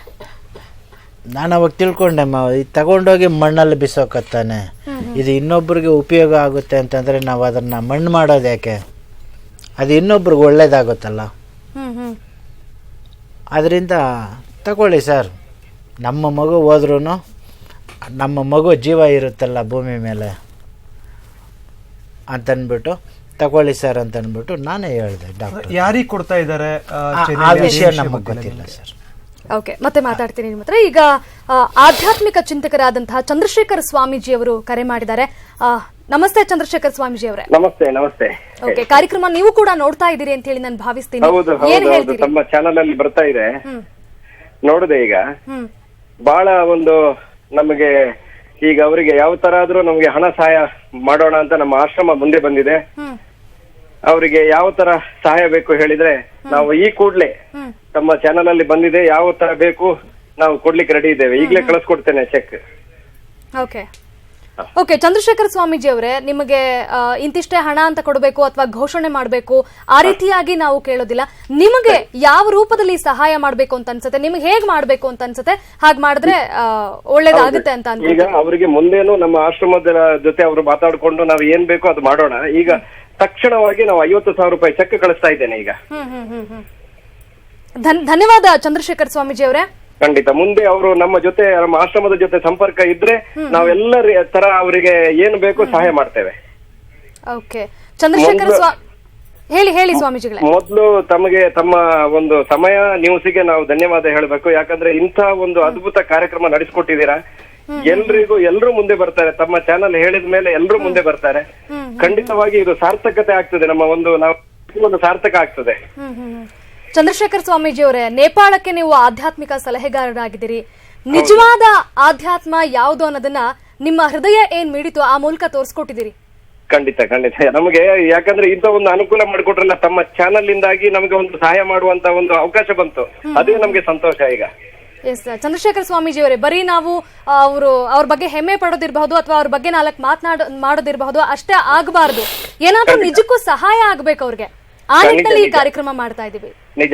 B: ನಾನು ಅವಾಗ ತಿಳ್ಕೊಂಡೆ, ತಗೊಂಡೋಗಿ ಮಣ್ಣಲ್ಲಿ ಬಿಸೋಕತ್ತಾನೆ, ಇದು ಇನ್ನೊಬ್ರಿಗೆ ಉಪಯೋಗ ಆಗುತ್ತೆ ಅಂತಂದ್ರೆ ನಾವು ಅದನ್ನ ಮಣ್ಣು ಮಾಡೋದು ಯಾಕೆ? ಅದು ಇನ್ನೊಬ್ರಿಗೆ ಒಳ್ಳೇದಾಗುತ್ತಲ್ಲ, ಅದರಿಂದ ತಗೊಳ್ಳಿ ಸರ್, ನಮ್ಮ ಮಗು ಹೋದ್ರೂ ನಮ್ಮ ಮಗು ಜೀವ ಇರುತ್ತಲ್ಲ ಭೂಮಿ ಮೇಲೆ ಅಂತನ್ಬಿಟ್ಟು ತಗೊಳ್ಳಿ ಸರ್ ಅಂತನ್ಬಿಟ್ಟು ನಾನೇ ಹೇಳಿದೆ. ಡಾಕ್ಟರ್ ಯಾರಿಗೆ ಕೊಡ್ತಾ ಇದ್ದಾರೆ ಆ ವಿಷಯ ನಮಗೆ ಗೊತ್ತಿಲ್ಲ ಸರ್.
A: ಓಕೆ, ಮತ್ತೆ ಮಾತಾಡ್ತೀನಿ ನಿಮ್ಮ ಹತ್ರ. ಈಗ ಆಧ್ಯಾತ್ಮಿಕ ಚಿಂತಕರಾದಂತಹ ಚಂದ್ರಶೇಖರ್ ಸ್ವಾಮೀಜಿ ಅವರು ಕರೆ ಮಾಡಿದ್ದಾರೆ. ನಮಸ್ತೆ ಚಂದ್ರಶೇಖರ್ ಸ್ವಾಮೀಜಿ ಅವರೇ.
F: ನಮಸ್ತೆ. ನಮಸ್ತೆ.
A: ಓಕೆ, ಕಾರ್ಯಕ್ರಮ ನೀವು ಕೂಡ ನೋಡ್ತಾ ಇದ್ದೀರಿ ಅಂತ ಹೇಳಿ ನಾನು ಭಾವಿಸ್ತೀನಿ. ಏನ್ ಹೇಳ್ತೀರಿ?
F: ನಮ್ಮ ಚಾನಲ್ ಅಲ್ಲಿ ಬರ್ತಾ ಇದೆ, ನೋಡಿದೆ. ಈಗ ಬಹಳ ಒಂದು ನಮಗೆ ಈಗ ಅವರಿಗೆ ಯಾವ ತರ ಆದ್ರೂ ನಮ್ಗೆ ಹಣ ಸಹಾಯ ಮಾಡೋಣ ಅಂತ ನಮ್ಮ ಆಶ್ರಮ ಮುಂದೆ ಬಂದಿದೆ. ಅವರಿಗೆ ಯಾವ ತರ ಸಹಾಯ ಬೇಕು ಹೇಳಿದ್ರೆ ನಾವು ಈ ಕೂಡ್ಲೆ ನಮ್ಮ ಚಾನಲ್ ಅಲ್ಲಿ ಬಂದಿದೆ, ಯಾವ ತರ ಬೇಕು ನಾವು ಕೊಡ್ಲಿಕ್ಕೆ ರೆಡಿ ಇದ್ದೇವೆ. ಈಗಲೇ ಕಳಿಸ್ಕೊಡ್ತೇನೆ check.
A: Okay okay, Chandrashekhar Swamiji ಅವರೇ, ನಿಮಗೆ ಇಂತಿಷ್ಟೇ ಹಣ ಅಂತ ಕೊಡಬೇಕು ಅಥವಾ ಘೋಷಣೆ ಮಾಡಬೇಕು ಆ ರೀತಿಯಾಗಿ ನಾವು ಕೇಳೋದಿಲ್ಲ. ನಿಮಗೆ ಯಾವ ರೂಪದಲ್ಲಿ ಸಹಾಯ ಮಾಡಬೇಕು ಅಂತ ಅನ್ಸುತ್ತೆ, ನಿಮ್ಗೆ ಹೇಗ್ ಮಾಡ್ಬೇಕು ಅಂತ ಅನ್ಸುತ್ತೆ, ಹಾಗೆ ಮಾಡಿದ್ರೆ ಒಳ್ಳೇದಾಗುತ್ತೆ ಅಂತ ಅನ್ಸುತ್ತೆ.
F: ಈಗ ಅವರಿಗೆ ಮುಂದೇನು ನಮ್ಮ ಆಶ್ರಮದ ಜೊತೆ ಅವರು ಮಾತಾಡ್ಕೊಂಡು ನಾವು ಏನ್ ಬೇಕೋ ಅದು ಮಾಡೋಣ. ಈಗ ತಕ್ಷಣವಾಗಿ ನಾವು 50,000 ರೂಪಾಯಿ ಚೆಕ್ ಕಳಿಸ್ತಾ ಇದ್ದೇನೆ ಈಗ.
A: ಧನ್ಯವಾದ ಚಂದ್ರಶೇಖರ್ ಸ್ವಾಮೀಜಿ ಅವರೇ.
F: ಖಂಡಿತ ಮುಂದೆ ಅವರು ನಮ್ಮ ಜೊತೆ, ನಮ್ಮ ಆಶ್ರಮದ ಜೊತೆ ಸಂಪರ್ಕ ಇದ್ರೆ ನಾವೆಲ್ಲ ತರ ಅವರಿಗೆ ಏನು ಬೇಕು ಸಹಾಯ ಮಾಡ್ತೇವೆ.
A: ಓಕೆ, ಚಂದ್ರಶೇಖರ್ ಹೇಳಿ ಸ್ವಾಮೀಜಿಗಳೇ.
F: ಮೊದಲು ತಮಗೆ ತಮ್ಮ ಒಂದು ಸಮಯ ನ್ಯೂಸಿಗೆ ನಾವು ಧನ್ಯವಾದ ಹೇಳಬೇಕು. ಯಾಕಂದ್ರೆ ಇಂಥ ಒಂದು ಅದ್ಭುತ ಕಾರ್ಯಕ್ರಮ ನಡೆಸಿಕೊಟ್ಟಿದ್ದೀರಾ. ಎಲ್ರೂ ಮುಂದೆ ಬರ್ತಾರೆ. ತಮ್ಮ ಚಾನಲ್ ಹೇಳಿದ ಮೇಲೆ ಎಲ್ರೂ ಮುಂದೆ ಬರ್ತಾರೆ. ಖಂಡಿತವಾಗಿ ಇದು ಸಾರ್ಥಕತೆ ಆಗ್ತದೆ, ನಮ್ಮ ಒಂದು ಸಾರ್ಥಕ ಆಗ್ತದೆ.
A: ಚಂದ್ರಶೇಖರ್ ಸ್ವಾಮೀಜಿ ಅವರೇ, ನೇಪಾಳಕ್ಕೆ ನೀವು ಆಧ್ಯಾತ್ಮಿಕ ಸಲಹೆಗಾರರಾಗಿದ್ದೀರಿ. ನಿಜವಾದ ಆಧ್ಯಾತ್ಮ ಯಾವುದು ಅನ್ನೋದನ್ನ ನಿಮ್ಮ ಹೃದಯ ಏನ್ ಮಿಡಿತು ಆ ಮೂಲಕ ತೋರಿಸ್ಕೊಟ್ಟಿದ್ದೀರಿ.
F: ಖಂಡಿತ ನಮಗೆ, ಯಾಕಂದ್ರೆ ಇಂಥ ಒಂದು ಅನುಕೂಲ ಮಾಡಿಕೊಟ್ರಲ್ಲ ತಮ್ಮ ಚಾನಲ್ ಇಂದಾಗಿ ನಮಗೆ ಒಂದು ಸಹಾಯ ಮಾಡುವಂತ ಒಂದು ಅವಕಾಶ ಬಂತು. ಅದೇ ನಮ್ಗೆ ಸಂತೋಷ ಈಗ.
A: ಎಸ್, ಚಂದ್ರಶೇಖರ್ ಸ್ವಾಮೀಜಿ ಅವರೇ, ಬರೀ ನಾವು ಅವ್ರ ಬಗ್ಗೆ ಹೆಮ್ಮೆ ಪಡೋದಿರಬಹುದು ಅಥವಾ ಅವ್ರ ಬಗ್ಗೆ 4 ಮಾಡೋದಿರಬಹುದು, ಅಷ್ಟೇ ಆಗಬಾರ್ದು. ಏನಾದ್ರೂ ನಿಜಕ್ಕೂ ಸಹಾಯ ಆಗ್ಬೇಕು ಅವ್ರಿಗೆ, ಆ ನಿಟ್ಟಿನಲ್ಲಿ ಈ ಕಾರ್ಯಕ್ರಮ ಮಾಡ್ತಾ ಇದೀವಿ.
F: ನಿಜ,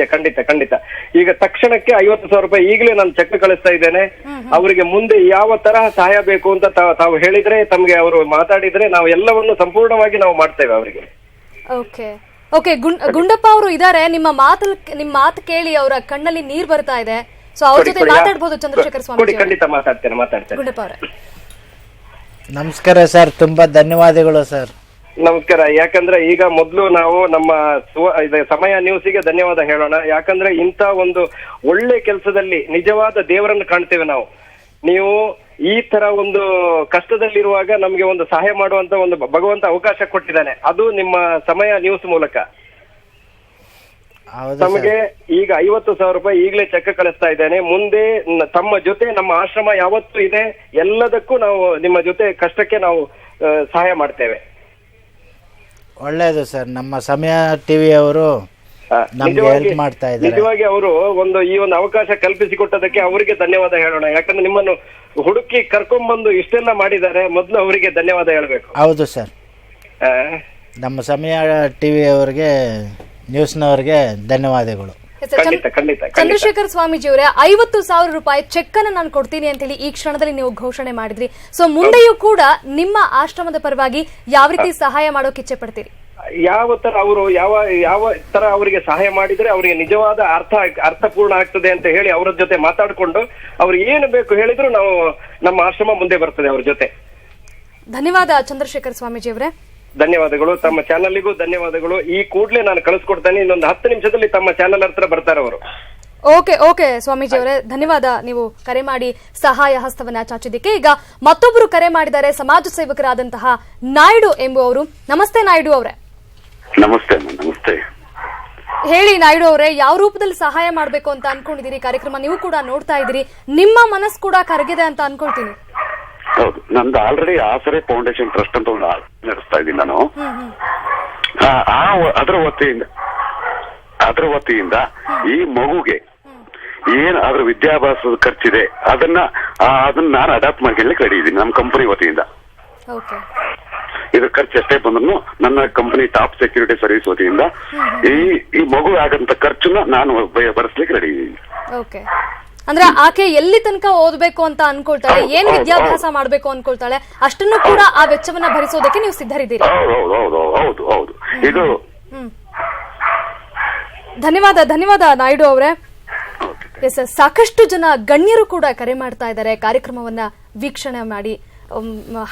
F: ಖಂಡಿತ. ಈಗ ತಕ್ಷಣಕ್ಕೆ 50,000 ರೂಪಾಯಿ ಈಗಲೇ ನಾನು ಚೆಕ್ ಕಳಿಸ್ತಾ ಇದ್ದೇನೆ. ಅವರಿಗೆ ಮುಂದೆ ಯಾವ ತರ ಸಹಾಯ ಬೇಕು ಅಂತ ತಾವು ಹೇಳಿದ್ರೆ, ತಮ್ಗೆ ಅವರು ಮಾತಾಡಿದ್ರೆ ನಾವು ಎಲ್ಲವನ್ನು ಸಂಪೂರ್ಣವಾಗಿ ನಾವು ಮಾಡ್ತೇವೆ ಅವರಿಗೆ.
A: ಓಕೆ, ಗುಂಡಪ್ಪ ಅವರು ಇದಾರೆ. ನಿಮ್ಮ ಮಾತು ಕೇಳಿ ಅವರ ಕಣ್ಣಲ್ಲಿ ನೀರ್ ಬರ್ತಾ ಇದೆ. ಸೊ ಅವ್ರ ಜೊತೆ ಮಾತಾಡಬಹುದು ಚಂದ್ರಶೇಖರ್ ಸ್ವಾಮೀಜಿ.
F: ಖಂಡಿತ ಮಾತಾಡ್ತೇನೆ.
A: ಗುಂಡಪ್ಪ ಅವರೇ
B: ನಮಸ್ಕಾರ ಸರ್, ತುಂಬಾ ಧನ್ಯವಾದಗಳು ಸರ್.
F: ನಮಸ್ಕಾರ. ಯಾಕಂದ್ರೆ ಈಗ ಮೊದಲು ನಾವು ನಮ್ಮ ಸಮಯ ನ್ಯೂಸಿಗೆ ಧನ್ಯವಾದ ಹೇಳೋಣ. ಯಾಕಂದ್ರೆ ಇಂಥ ಒಂದು ಒಳ್ಳೆ ಕೆಲಸದಲ್ಲಿ ನಿಜವಾದ ದೇವರನ್ನು ಕಾಣ್ತೇವೆ ನಾವು. ನೀವು ಈ ತರ ಒಂದು ಕಷ್ಟದಲ್ಲಿರುವಾಗ ನಮ್ಗೆ ಒಂದು ಸಹಾಯ ಮಾಡುವಂತ ಒಂದು ಭಗವಂತ ಅವಕಾಶ ಕೊಟ್ಟಿದ್ದಾನೆ. ಅದು ನಿಮ್ಮ ಸಮಯ ನ್ಯೂಸ್ ಮೂಲಕ.
B: ಹೌದು
F: ತಮಗೆ ಈಗ 50,000 ರೂಪಾಯಿ ಈಗಲೇ ಚೆಕ್ ಕಳಿಸ್ತಾ ಇದ್ದೇನೆ. ಮುಂದೆ ತಮ್ಮ ಜೊತೆ ನಮ್ಮ ಆಶ್ರಮ ಯಾವತ್ತೂ ಇದೆ. ಎಲ್ಲದಕ್ಕೂ ನಾವು ನಿಮ್ಮ ಜೊತೆ ಕಷ್ಟಕ್ಕೆ ನಾವು ಸಹಾಯ ಮಾಡ್ತೇವೆ.
B: ಒಳ್ಳೇದು ಸರ್. ನಮ್ಮ ಸಮಯ ಟಿವಿ ಅವರು ನಮ್ಗೆ ಹೆಲ್ಪ್ ಮಾಡ್ತಾ ಇದ್ದಾರೆ.
F: ನಿಜವಾಗಿ ಅವರು ಈ ಒಂದು ಅವಕಾಶ ಕಲ್ಪಿಸಿಕೊಟ್ಟದಕ್ಕೆ ಅವರಿಗೆ ಧನ್ಯವಾದ ಹೇಳೋಣ. ಯಾಕಂದ್ರೆ ನಿಮ್ಮನ್ನು ಹುಡುಕಿ ಕರ್ಕೊಂಡ್ಬಂದು ಇಷ್ಟೆಲ್ಲ ಮಾಡಿದ್ದಾರೆ. ಮೊದಲು ಅವರಿಗೆ ಧನ್ಯವಾದ ಹೇಳಬೇಕು.
B: ಹೌದು ಸರ್. ನಮ್ಮ ಸಮಯ ಟಿವಿ ಅವರಿಗೆ, ನ್ಯೂಸ್ನವರಿಗೆ ಧನ್ಯವಾದಗಳು.
A: ಚಂದ್ರಶೇಖರ್ ಸ್ವಾಮೀಜಿ ಅವರೇ, 50,000 ರೂಪಾಯಿ ಚೆಕ್ ಅನ್ನು ನಾನು ಕೊಡ್ತೀನಿ ಅಂತ ಹೇಳಿ ಈ ಕ್ಷಣದಲ್ಲಿ ನೀವು ಘೋಷಣೆ ಮಾಡಿದ್ರಿ. ಸೊ ಮುಂದೆಯೂ ಕೂಡ ನಿಮ್ಮ ಆಶ್ರಮದ ಪರವಾಗಿ ಯಾವ ರೀತಿ ಸಹಾಯ ಮಾಡೋಕೆ ಇಚ್ಛೆ ಪಡ್ತೀರಿ?
F: ಯಾವ ತರ ಅವರು ಯಾವ ತರ ಅವರಿಗೆ ಸಹಾಯ ಮಾಡಿದ್ರೆ ಅವರಿಗೆ ನಿಜವಾದ ಅರ್ಥಪೂರ್ಣ ಆಗ್ತದೆ ಅಂತ ಹೇಳಿ ಅವರ ಜೊತೆ ಮಾತಾಡಿಕೊಂಡು ಅವ್ರಿಗೆ ಏನು ಬೇಕು ಹೇಳಿದ್ರು ನಾವು ನಮ್ಮ ಆಶ್ರಮ ಮುಂದೆ ಬರ್ತದೆ ಅವ್ರ ಜೊತೆ.
A: ಧನ್ಯವಾದ ಚಂದ್ರಶೇಖರ್ ಸ್ವಾಮೀಜಿ ಅವರೇ.
F: ಧನ್ಯವಾದಗಳು. ತಮ್ಮ ಚಾನಲ್ಗೂ ಧನ್ಯವಾದಗಳು. ಈ ಕೂಡಲೇ ನಾನು ಕಳಿಸ್ಕೊಡ್ತೇನೆ. ಇನ್ನೊಂದು 10 ನಿಮಿಷದಲ್ಲಿ ತಮ್ಮ ಚಾನಲ್ ಹತ್ರ ಬರ್ತಾರೆ ಅವರು.
A: ಓಕೆ ಸ್ವಾಮೀಜಿ ಅವರೇ, ಧನ್ಯವಾದ ನೀವು ಕರೆ ಮಾಡಿ ಸಹಾಯ ಹಸ್ತವನ್ನ ಚಾಚಿದ್ದಕ್ಕೆ. ಈಗ ಮತ್ತೊಬ್ಬರು ಕರೆ ಮಾಡಿದ್ದಾರೆ, ಸಮಾಜ ಸೇವಕರಾದಂತಹ ನಾಯ್ಡು ಎಂಬುವವರು. ನಮಸ್ತೆ ನಾಯ್ಡು ಅವರೇ.
G: ನಮಸ್ತೆ.
A: ಹೇಳಿ ನಾಯ್ಡು ಅವರೇ, ಯಾವ ರೂಪದಲ್ಲಿ ಸಹಾಯ ಮಾಡಬೇಕು ಅಂತ ಅನ್ಕೊಂಡಿದ್ದೀರಿ? ಕಾರ್ಯಕ್ರಮ ನೀವು ಕೂಡ ನೋಡ್ತಾ ಇದ್ದೀರಿ, ನಿಮ್ಮ ಮನಸ್ಸು ಕೂಡ ಕರಗಿದೆ ಅಂತ ಅನ್ಕೊಳ್ತೀನಿ.
G: ಹೌದು, ನಂದು ಆಲ್ರೆಡಿ ಆಸರೆ ಫೌಂಡೇಶನ್ ಟ್ರಸ್ಟ್ ಅಂತ ಒಂದು ನಡೆಸ್ತಾ ಇದ್ದೀನಿ ನಾನು. ಅದರ ವತಿಯಿಂದ ಈ ಮಗುಗೆ ಏನ್ ಅದ್ರ ವಿದ್ಯಾಭ್ಯಾಸದ ಖರ್ಚಿದೆ ಅದನ್ನ ನಾನು ಅಡಾಪ್ಟ್ ಮಾಡ್ಕೊಳ್ಳಿಕ್ಕೆ ರೆಡಿ ಇದ್ದೀನಿ ನಮ್ಮ ಕಂಪನಿ ವತಿಯಿಂದ. ಇದ್ರ ಖರ್ಚು ಎಷ್ಟೇ ಬಂದ್ರು ನನ್ನ ಕಂಪನಿ ಟಾಪ್ ಸೆಕ್ಯೂರಿಟಿ ಸರ್ವಿಸ್ ವತಿಯಿಂದ ಈ ಮಗು ಆಗಂತ ಖರ್ಚನ್ನ ನಾನು ಭರಿಸ್ಲಿಕ್ಕೆ ರೆಡಿ ಇದ್ದೀನಿ.
A: ಅಂದ್ರೆ ಆಕೆ ಎಲ್ಲಿ ತನಕ ಓದ್ಬೇಕು ಅಂತ ಅನ್ಕೊಳ್ತಾಳೆ, ಏನ್ ವಿದ್ಯಾಭ್ಯಾಸ ಮಾಡ್ಬೇಕು ಅನ್ಕೊಳ್ತಾಳೆ, ಅಷ್ಟನ್ನು ಕೂಡ ಆ ವೆಚ್ಚವನ್ನ ಭರಿಸೋದಕ್ಕೆ ನೀವು ಸಿದ್ಧರಿದ್ದೀರಿ?
G: ಹೌದು. ಇದು
A: ಧನ್ಯವಾದ ನಾಯ್ಡು ಅವರೇ. ಎಸ್, ಸಾಕಷ್ಟು ಜನ ಗಣ್ಯರು ಕೂಡ ಕರೆ ಮಾಡ್ತಾ ಇದ್ದಾರೆ ಕಾರ್ಯಕ್ರಮವನ್ನ ವೀಕ್ಷಣೆ ಮಾಡಿ.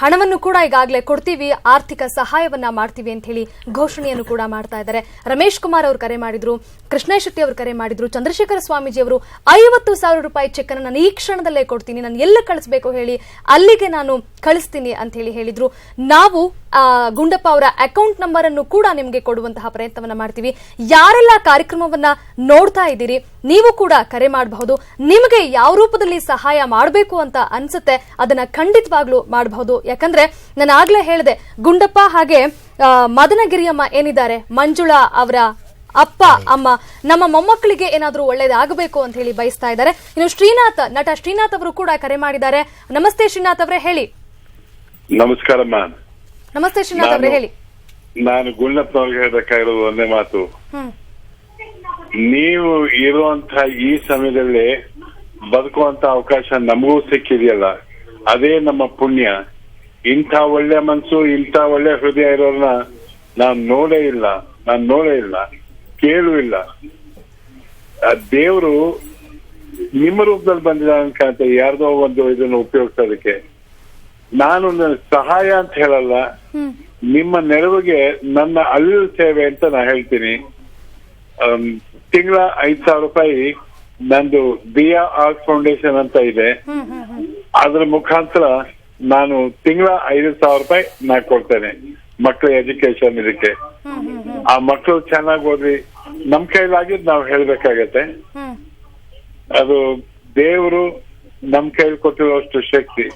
A: ಹಣವನ್ನು ಕೂಡ ಈಗಾಗಲೇ ಕೊಡ್ತೀವಿ, ಆರ್ಥಿಕ ಸಹಾಯವನ್ನ ಮಾಡ್ತೀವಿ ಅಂತ ಹೇಳಿ ಘೋಷಣೆಯನ್ನು ಕೂಡ ಮಾಡ್ತಾ ಇದ್ದಾರೆ. ರಮೇಶ್ ಕುಮಾರ್ ಅವರು ಕರೆ ಮಾಡಿದ್ರು, ಕೃಷ್ಣ ಶೆಟ್ಟಿ ಅವರು ಕರೆ ಮಾಡಿದ್ರು, ಚಂದ್ರಶೇಖರ ಸ್ವಾಮೀಜಿ ಅವರು 50,000 ರೂಪಾಯಿ ಚೆಕ್ ಅನ್ನು ನಾನು ಈ ಕ್ಷಣದಲ್ಲೇ ಕೊಡ್ತೀನಿ, ನಾನು ಎಲ್ಲ ಕಳಿಸ್ಬೇಕು ಹೇಳಿ ಅಲ್ಲಿಗೆ ನಾನು ಕಳಿಸ್ತೀನಿ ಅಂತ ಹೇಳಿ ಹೇಳಿದ್ರು. ನಾವು ಗುಂಡಪ್ಪ ಅವರ ಅಕೌಂಟ್ ನಂಬರ್ ಅನ್ನು ಕೂಡ ನಿಮಗೆ ಕೊಡುವಂತಹ ಪ್ರಯತ್ನವನ್ನ ಮಾಡ್ತೀವಿ. ಯಾರೆಲ್ಲ ಕಾರ್ಯಕ್ರಮವನ್ನ ನೋಡ್ತಾ ಇದ್ದೀರಿ, ನೀವು ಕೂಡ ಕರೆ ಮಾಡಬಹುದು. ನಿಮಗೆ ಯಾವ ರೂಪದಲ್ಲಿ ಸಹಾಯ ಮಾಡಬೇಕು ಅಂತ ಅನ್ಸುತ್ತೆ ಅದನ್ನ ಖಂಡಿತವಾಗ್ಲೂ ಮಾಡಬಹುದು. ಯಾಕಂದ್ರೆ ನಾನು ಆಗ್ಲೇ ಹೇಳಿದೆ, ಗುಂಡಪ್ಪ ಹಾಗೆ ಮದನಗಿರಿಯಮ್ಮ ಏನಿದ್ದಾರೆ, ಮಂಜುಳಾ ಅವರ ಅಪ್ಪ ಅಮ್ಮ ನಮ್ಮ ಮೊಮ್ಮಕ್ಕಳಿಗೆ ಏನಾದ್ರೂ ಒಳ್ಳೇದಾಗಬೇಕು ಅಂತ ಹೇಳಿ ಬಯಸ್ತಾ ಇದ್ದಾರೆ. ಇನ್ನು ನಟ ಶ್ರೀನಾಥ್ ಅವರು ಕೂಡ ಕರೆ ಮಾಡಿದ್ದಾರೆ. ನಮಸ್ತೆ ಶ್ರೀನಾಥ್ ಅವರೇ, ಹೇಳಿ.
H: ನಮಸ್ಕಾರಮ್ಮ.
A: ನಮಸ್ತೆ ಶ್ರೀನಾಥ್ ಅವರೇ, ಹೇಳಿ.
H: ನಾನು ಗುಂಡಪ್ಪನವ್ರಿಗೆ ಹೇಳಬೇಕಾಗಿರೋದು ಒಂದೇ ಮಾತು. ನೀವು ಇರುವಂತಹ ಈ ಸಮಯದಲ್ಲಿ ಬದುಕುವಂತ ಅವಕಾಶ ನಮಗೂ ಸಿಕ್ಕಿದೆಯಲ್ಲ, ಅದೇ ನಮ್ಮ ಪುಣ್ಯ. ಇಂಥ ಒಳ್ಳೆ ಮನ್ಸು, ಇಂಥ ಒಳ್ಳೆ ಹೃದಯ ಇರೋರ್ನ ನಾನು ನೋಡೇ ಇಲ್ಲ, ಕೇಳೂ ಇಲ್ಲ. ದೇವರು ನಿಮ್ಮ ರೂಪದಲ್ಲಿ ಬಂದಿದ ಅನ್ಕಂತ ಯಾರ್ದೋ ಒಂದು ಇದನ್ನು ಉಪಯೋಗಿಸೋದಕ್ಕೆ. ನಾನು ಸಹಾಯ ಅಂತ ಹೇಳಲ್ಲ, ನಿಮ್ಮ ನೆರವಿಗೆ ನನ್ನ ಅಲ್ಲಿನ ಸೇವೆ ಅಂತ ನಾ ಹೇಳ್ತೀನಿ. ತಿಂಗಳ 5,000 ರೂಪಾಯಿ ನಂದು ದಿಯಾ ಆರ್ಟ್ ಫೌಂಡೇಶನ್ ಅಂತ ಇದೆ. ಅದ್ರ ಮುಖಾಂತರ ನಾನು ತಿಂಗಳ 5,000 ರೂಪಾಯಿ ನಾ ಕೊಡ್ತೇನೆ ಮಕ್ಕಳ ಎಜುಕೇಶನ್ ಇದಕ್ಕೆ. ಆ ಮಕ್ಕಳು ಚೆನ್ನಾಗಿ ಓದಿ ನಮ್ ಕೈಲಾಗಿದ್ ನಾವು ಹೇಳ್ಬೇಕಾಗತ್ತೆ. ಅದು ದೇವರು ನಮ್ ಕೈಲಿ ಕೊಟ್ಟಿರೋಷ್ಟು ಶಕ್ತಿ.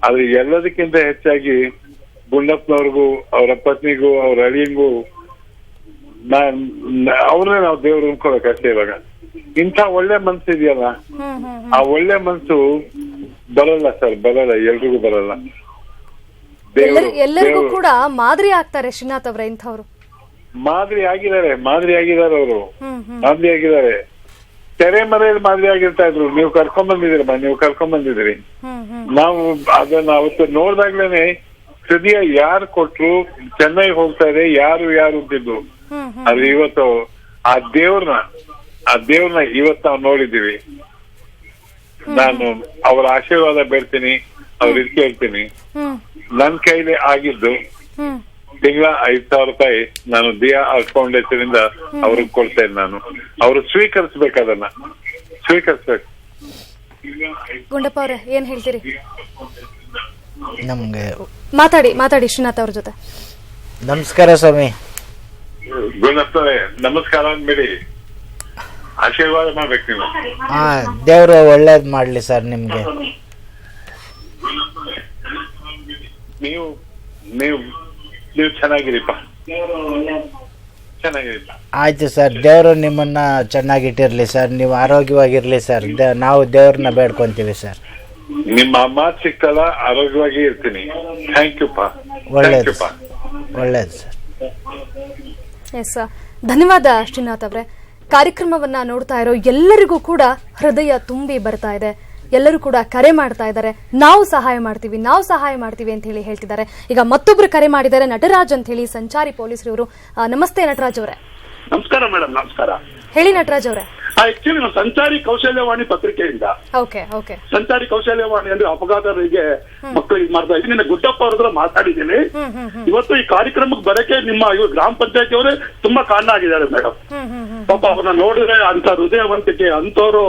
H: ಆದ್ರೆ ಎಲ್ಲದಕ್ಕಿಂತ ಹೆಚ್ಚಾಗಿ ಗುಂಡಪ್ಪನವ್ರಿಗೂ, ಅವರ ಪತ್ನಿಗೂ, ಅವ್ರ ಅಳಿಯಂಗೂ ಅವ್ರನ್ನೇ ನಾವು ದೇವ್ರು ಅನ್ಕೊಳಕಷ್ಟೇ. ಇವಾಗ ಇಂಥ ಒಳ್ಳೆ ಮನ್ಸು ಇದೆಯಲ್ಲ, ಆ ಒಳ್ಳೆ ಮನ್ಸು ಬರಲ್ಲ ಸರ್, ಎಲ್ರಿಗೂ ಬರಲ್ಲ.
A: ಎಲ್ಲರಿಗೂ ಕೂಡ ಮಾದರಿ ಆಗ್ತಾರೆ ಶ್ರೀನಾಥ್ ಅವರ ಇಂಥವ್ರು.
H: ಮಾದರಿ ಆಗಿದ್ದಾರೆ ಅವರು, ಮಾದರಿ ಆಗಿದ್ದಾರೆ. ತೆರೆ ಮರೆಯಲ್ಲಿ ಮಾದರಿ ಆಗಿರ್ತಾ ಇದ್ರು. ನೀವು ಕರ್ಕೊಂಡ್ ಬಂದಿದ್ದೀರಿ. ನಾವು ಅದನ್ನ ಅವತ್ತು ನೋಡ್ದಾಗ್ಲೇನೆ ಹೃದಯ ಯಾರು ಕೊಟ್ರು, ಚೆನ್ನಾಗಿ ಹೋಗ್ತಾ ಇದೆ, ಯಾರು ಅಂತಿದ್ದು. ಆದ್ರೆ ಇವತ್ತು ಆ ದೇವ್ರನ್ನ ಇವತ್ತು ನಾವು ನೋಡಿದ್ದೀವಿ. ನಾನು ಅವರ ಆಶೀರ್ವಾದ ಬೇಡ್ತೀನಿ, ಅವ್ರ ಇದಕ್ಕೆ ಹೇಳ್ತೀನಿ. ನನ್ ಕೈಲಿ ಆಗಿದ್ದು ತಿಂಗಳ 5,000 ರೂಪಾಯಿ ನಾನು ದಿಯಾ ಆರ್ಟ್ ಫೌಂಡೇಶನ್ ಇಂದ ಅವ್ರಿಗೆ ಕೊಡ್ತೇನೆ. ನಾನು ಅವರು ಸ್ವೀಕರಿಸ್ಬೇಕು, ಅದನ್ನ ಸ್ವೀಕರಿಸ್ಬೇಕು.
A: ಗುಂಡಪ್ಪ ಅವ್ರೆ, ಏನ್ ಹೇಳ್ತೀರಿ?
B: ನಮ್ಗೆ
A: ಮಾತಾಡಿ ಶ್ರೀನಾಥ್ ಅವ್ರ ಜೊತೆ.
B: ನಮಸ್ಕಾರ ಸ್ವಾಮಿ.
H: ಗುಂಡಪ್ಪರೇ, ನಮಸ್ಕಾರ ಅಂದ್ಬಿಡಿ. ಆಶೀರ್ವಾದ ಮಾಡ್ಬೇಕು ನೀವು.
B: ದೇವರು ಒಳ್ಳೇದು ಮಾಡಲಿ ಸರ್ ನಿಮಗೆ.
H: ನೀವು ನೀವು ನೀವು ಚೆನ್ನಾಗಿರಿಪ್ಪ, ಚೆನ್ನಾಗಿರಿಪ್ಪ.
B: ಆಯ್ತು ಸರ್, ದೇವರು ನಿಮ್ಮನ್ನ ಚೆನ್ನಾಗಿಟ್ಟಿರ್ಲಿ ಸರ್, ನೀವು ಆರೋಗ್ಯವಾಗಿರ್ಲಿ ಸರ್. ನಾವು ದೇವ್ರನ್ನ ಬೇಡ್ಕೊಂತೀವಿ ಸರ್.
H: ನಿಮ್ಮ ಮಾತು ಸಿಕ್ತಲ್ಲ, ಆರೋಗ್ಯವಾಗಿ ಇರ್ತೀನಿ. ಥ್ಯಾಂಕ್ ಯು ಪಾ.
B: ಒಳ್ಳೇದು ಒಳ್ಳೇದು ಸರ್.
A: ಎಸ್, ಧನ್ಯವಾದ ಶ್ರೀನಾಥ್ ಅವರೇ. ಕಾರ್ಯಕ್ರಮವನ್ನ ನೋಡ್ತಾ ಇರೋ ಎಲ್ಲರಿಗೂ ಕೂಡ ಹೃದಯ ತುಂಬಿ ಬರ್ತಾ ಇದೆ. ಎಲ್ಲರೂ ಕೂಡ ಕರೆ ಮಾಡ್ತಾ ಇದ್ದಾರೆ, ನಾವು ಸಹಾಯ ಮಾಡ್ತೀವಿ ಅಂತ ಹೇಳಿ ಹೇಳ್ತಿದ್ದಾರೆ. ಈಗ ಮತ್ತೊಬ್ರು ಕರೆ ಮಾಡಿದ್ದಾರೆ, ನಟರಾಜ್ ಅಂತ ಹೇಳಿ, ಸಂಚಾರಿ ಪೊಲೀಸರವರು. ನಮಸ್ತೆ ನಟರಾಜ್ ಅವರೇ.
I: ನಮಸ್ಕಾರ ಮೇಡಮ್. ನಮಸ್ಕಾರ.
A: ಹೇಳಿ ನಟರಾಜ್ ಅವರೇ.
I: ಆಕ್ಚುಲಿ ನಾವು ಸಂಚಾರಿ ಕೌಶಲ್ಯವಾಣಿ ಪತ್ರಿಕೆಯಿಂದ ಸಂಚಾರಿ ಕೌಶಲ್ಯವಾಣಿ ಅಂದ್ರೆ ಅಪಘಾತರಿಗೆ ಮಕ್ಕಳಿಗೆ ಮಾಡ್ತಾ ಇದ್ದೀನಿ. ನಿನ್ನೆ ಗುಡ್ಡಪ್ಪ ಅವ್ರ ಹತ್ರ ಮಾತಾಡಿದ್ದೀನಿ. ಇವತ್ತು ಈ ಕಾರ್ಯಕ್ರಮಕ್ಕೆ ಬರಕ್ಕೆ ನಿಮ್ಮ ಗ್ರಾಮ ಪಂಚಾಯತಿ ಅವರೇ ತುಂಬಾ ಕಾರಣ ಆಗಿದ್ದಾರೆ ಮೇಡಮ್. ಪಾಪ ಅವ್ರನ್ನ ನೋಡಿದ್ರೆ ಅಂತ ಹೃದಯವಂತಿಕೆ ಅಂತವ್ರು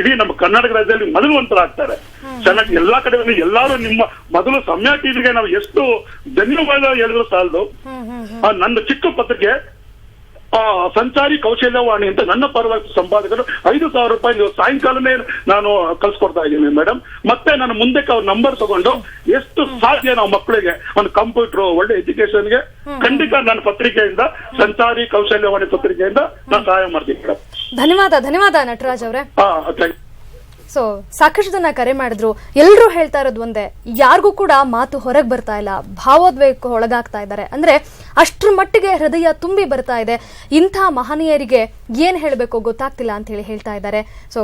I: ಇಡೀ ನಮ್ಮ ಕರ್ನಾಟಕ ರಾಜ್ಯದಲ್ಲಿ ಮೊದಲುವಂತರಾಗ್ತಾರೆ. ಚೆನ್ನಾಗಿ ಎಲ್ಲಾ ಕಡೆ ಎಲ್ಲಾರು ನಿಮ್ಮ ಮೊದಲು ಸಮಯ ಟಿವಿಗೆ ನಾವು ಎಷ್ಟು ಧನ್ಯವಾದ ಹೇಳಿದ್ರು ಸಾಲದು. ನನ್ನ ಚಿಕ್ಕ ಪತ್ರಿಕೆ ಸಂಚಾರಿ ಕೌಶಲ್ಯವಾಣಿ ಅಂತ ನನ್ನ ಪರವಾಗಿ ಸಂಪಾದಕರು 5,000 ರೂಪಾಯಿ ನೀವು ಸಾಯಂಕಾಲನೇ ನಾನು ಕಳ್ಸಿಕೊಡ್ತಾ ಇದ್ದೀನಿ ಮೇಡಮ್. ಮತ್ತೆ ನಾನು ಮುಂದಕ್ಕೆ ಅವ್ರ ನಂಬರ್ ತಗೊಂಡು ಎಷ್ಟು ಸಾಧ್ಯ ನಾವು ಮಕ್ಕಳಿಗೆ ಒಂದು ಕಂಪ್ಯೂಟರ್ ಒಳ್ಳೆ ಎಜುಕೇಶನ್ಗೆ ಖಂಡಿತ ನನ್ನ ಪತ್ರಿಕೆಯಿಂದ, ಸಂಚಾರಿ ಕೌಶಲ್ಯವಾಣಿ ಪತ್ರಿಕೆಯಿಂದ ನಾನು ಸಹಾಯ ಮಾಡ್ತೀನಿ ಮೇಡಮ್.
A: ಧನ್ಯವಾದ ನಟರಾಜ್ ಅವರೇ. ಸೊ ಸಾಕಷ್ಟು ಜನ ಕರೆ ಮಾಡಿದ್ರು. ಎಲ್ಲರೂ ಹೇಳ್ತಾ ಇರೋದು ಒಂದೇ, ಯಾರಿಗೂ ಕೂಡ ಮಾತು ಹೊರಗೆ ಬರ್ತಾ ಇಲ್ಲ, ಭಾವೋದ್ವೇಗಕ್ಕೆ ಒಳಗಾಗ್ತಾ ಇದ್ದಾರೆ. ಅಂದ್ರೆ ಅಷ್ಟ್ರ ಮಟ್ಟಿಗೆ ಹೃದಯ ತುಂಬಿ ಬರ್ತಾ ಇದೆ. ಇಂಥ ಮಹನೀಯರಿಗೆ ಏನ್ ಹೇಳಬೇಕು ಗೊತ್ತಾಗ್ತಿಲ್ಲ ಅಂತ ಹೇಳಿ ಹೇಳ್ತಾ ಇದ್ದಾರೆ. ಸೊ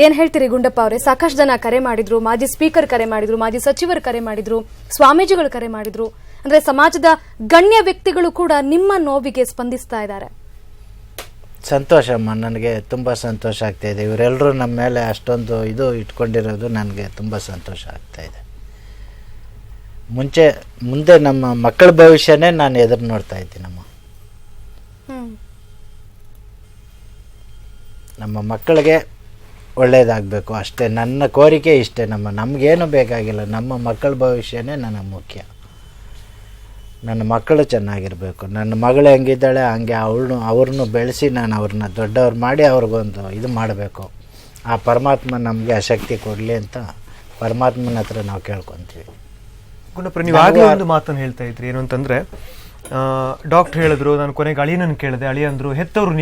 A: ಏನ್ ಹೇಳ್ತೀರಿ ಗುಂಡಪ್ಪ ಅವರೇ? ಸಾಕಷ್ಟು ಜನ ಕರೆ ಮಾಡಿದ್ರು, ಮಾಜಿ ಸ್ಪೀಕರ್ ಕರೆ ಮಾಡಿದ್ರು, ಮಾಜಿ ಸಚಿವರು ಕರೆ ಮಾಡಿದ್ರು, ಸ್ವಾಮೀಜಿಗಳು ಕರೆ ಮಾಡಿದ್ರು. ಅಂದ್ರೆ ಸಮಾಜದ ಗಣ್ಯ ವ್ಯಕ್ತಿಗಳು ಕೂಡ ನಿಮ್ಮ ನೋವಿಗೆ ಸ್ಪಂದಿಸ್ತಾ ಇದ್ದಾರೆ.
B: ಸಂತೋಷಮ್ಮ, ನನಗೆ ತುಂಬ ಸಂತೋಷ ಆಗ್ತಾ ಇದೆ. ಇವರೆಲ್ಲರೂ ನಮ್ಮ ಮೇಲೆ ಅಷ್ಟೊಂದು ಇದು ಇಟ್ಕೊಂಡಿರೋದು ನನಗೆ ತುಂಬ ಸಂತೋಷ ಆಗ್ತಾ ಇದೆ. ಮುಂದೆ ನಮ್ಮ ಮಕ್ಕಳ ಭವಿಷ್ಯನೇ ನಾನು ಎದುರು ನೋಡ್ತಾ ಇದ್ದೀನಮ್ಮ. ನಮ್ಮ ಮಕ್ಕಳಿಗೆ ಒಳ್ಳೇದಾಗಬೇಕು ಅಷ್ಟೇ ನನ್ನ ಕೋರಿಕೆ, ಇಷ್ಟೇ. ನಮಗೇನು ಬೇಕಾಗಿಲ್ಲ, ನಮ್ಮ ಮಕ್ಕಳ ಭವಿಷ್ಯನೇ ನನಗೆ ಮುಖ್ಯ. ನನ್ನ ಮಕ್ಕಳು ಚೆನ್ನಾಗಿರಬೇಕು. ನನ್ನ ಮಗಳು ಹೆಂಗಿದ್ದಾಳೆ ಹಂಗೆ ಅವ್ರನ್ನೂ ಬೆಳೆಸಿ ನಾನು ಅವ್ರನ್ನ ದೊಡ್ಡವ್ರು ಮಾಡಿ ಅವ್ರಿಗೊಂದು ಇದು ಮಾಡಬೇಕು. ಆ ಪರಮಾತ್ಮ ನಮಗೆ ಆ ಶಕ್ತಿ ಕೊಡಲಿ ಅಂತ ಪರಮಾತ್ಮನ ಹತ್ರ ನಾವು ಕೇಳ್ಕೊತೀವಿ.
C: ಗುಂಡಪ್ಪ, ನೀವು ಆಗಲೇ ಒಂದು ಮಾತನ್ನು ಹೇಳ್ತಾ ಇದ್ರಿ, ಏನು ಅಂತಂದ್ರೆ ಡಾಕ್ಟರ್ ಹೇಳಿದ್ರು, ನಾನು ಕೊನೆಗೆ ಅಳಿಯನನ್ನು ಕೇಳಿದೆ, ಅಳಿಯ ಅಂದ್ರು ಹೆತ್ತವ್ರು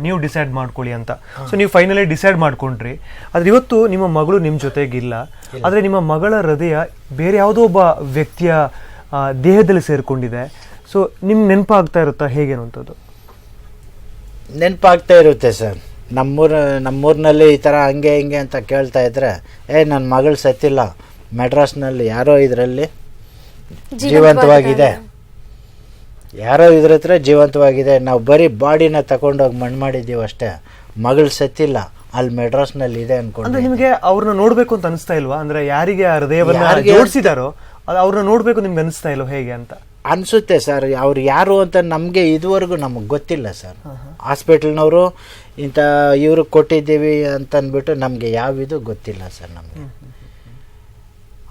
C: ನೀವು ಡಿಸೈಡ್ ಮಾಡ್ಕೊಳ್ಳಿ ಅಂತ. ಸೊ ನೀವು ಫೈನಲಿ ಡಿಸೈಡ್ ಮಾಡ್ಕೊಂಡ್ರಿ. ಆದ್ರೆ ಇವತ್ತು ನಿಮ್ಮ ಮಗಳು ನಿಮ್ಮ ಜೊತೆಗಿಲ್ಲ, ಆದ್ರೆ ನಿಮ್ಮ ಮಗಳ ಹೃದಯ ಬೇರೆ ಯಾವುದೋ ಒಬ್ಬ ವ್ಯಕ್ತಿಯ ದೇಹದಲ್ಲಿ ಸೇರ್ಕೊಂಡಿದೆ. ಸೊ ನಿಮ್ಗೆ ನೆನಪಾಗ್ತಾ ಇರುತ್ತಾ ಹೇಗೇನು ಅಂತದ್ದು?
B: ನೆನಪಾಗ್ತಾ ಇರುತ್ತೆ ಸರ್. ನಮ್ಮೂರಿನಲ್ಲಿ ಈ ಥರ ಹಂಗೆ ಹಿಂಗೆ ಅಂತ ಕೇಳ್ತಾ ಇದ್ರೆ, ನನ್ನ ಮಗಳು ಸತ್ತಿಲ್ಲ, ಮೆಡ್ರಾಸ್ನಲ್ಲಿ ಯಾರೋ ಇದರಲ್ಲಿ ಜೀವಂತವಾಗಿದೆ, ಯಾರೋ ಇದ್ರ ಹತ್ರ ಜೀವಂತವಾಗಿದೆ, ನಾವು ಬರೀ ಬಾಡಿನ ತಗೊಂಡೋಗಿ ಮಣ್ಣು ಮಾಡಿದ್ದೀವಿ ಅಷ್ಟೇ, ಮಗಳು ಸತ್ತಿಲ್ಲ, ಅಲ್ಲಿ ಮೆಡ್ರಾಸ್ನಲ್ಲಿ ಇದೆ ಅನ್ಕೊಂಡು.
C: ನಿಮಗೆ ಅವ್ರನ್ನ ನೋಡ್ಬೇಕು ಅಂತ ಅನಿಸ್ತಾ ಇಲ್ವಾ? ಅಂದ್ರೆ ಯಾರಿಗೆ ಆ ಹೃದಯವನ್ನ ಜೋಡಿಸಿದಾರೋ ಅವ್ರನ್ನ ನೋಡ್ಬೇಕು ನಿಮ್ಗೆ ಅನಿಸ್ತಾ ಇಲ್ವ ಹೇಗೆ ಅಂತ?
B: ಅನಿಸುತ್ತೆ ಸರ್. ಅವ್ರು ಯಾರು ಅಂತ ನಮಗೆ ಇದುವರೆಗೂ ನಮಗೆ ಗೊತ್ತಿಲ್ಲ ಸರ್. ಹಾಸ್ಪಿಟಲ್ನವರು ಇಂಥ ಇವ್ರಿಗೆ ಕೊಟ್ಟಿದ್ದೀವಿ ಅಂತಂದ್ಬಿಟ್ಟು ನಮಗೆ ಯಾವ ಇದು ಗೊತ್ತಿಲ್ಲ ಸರ್. ನಮಗೆ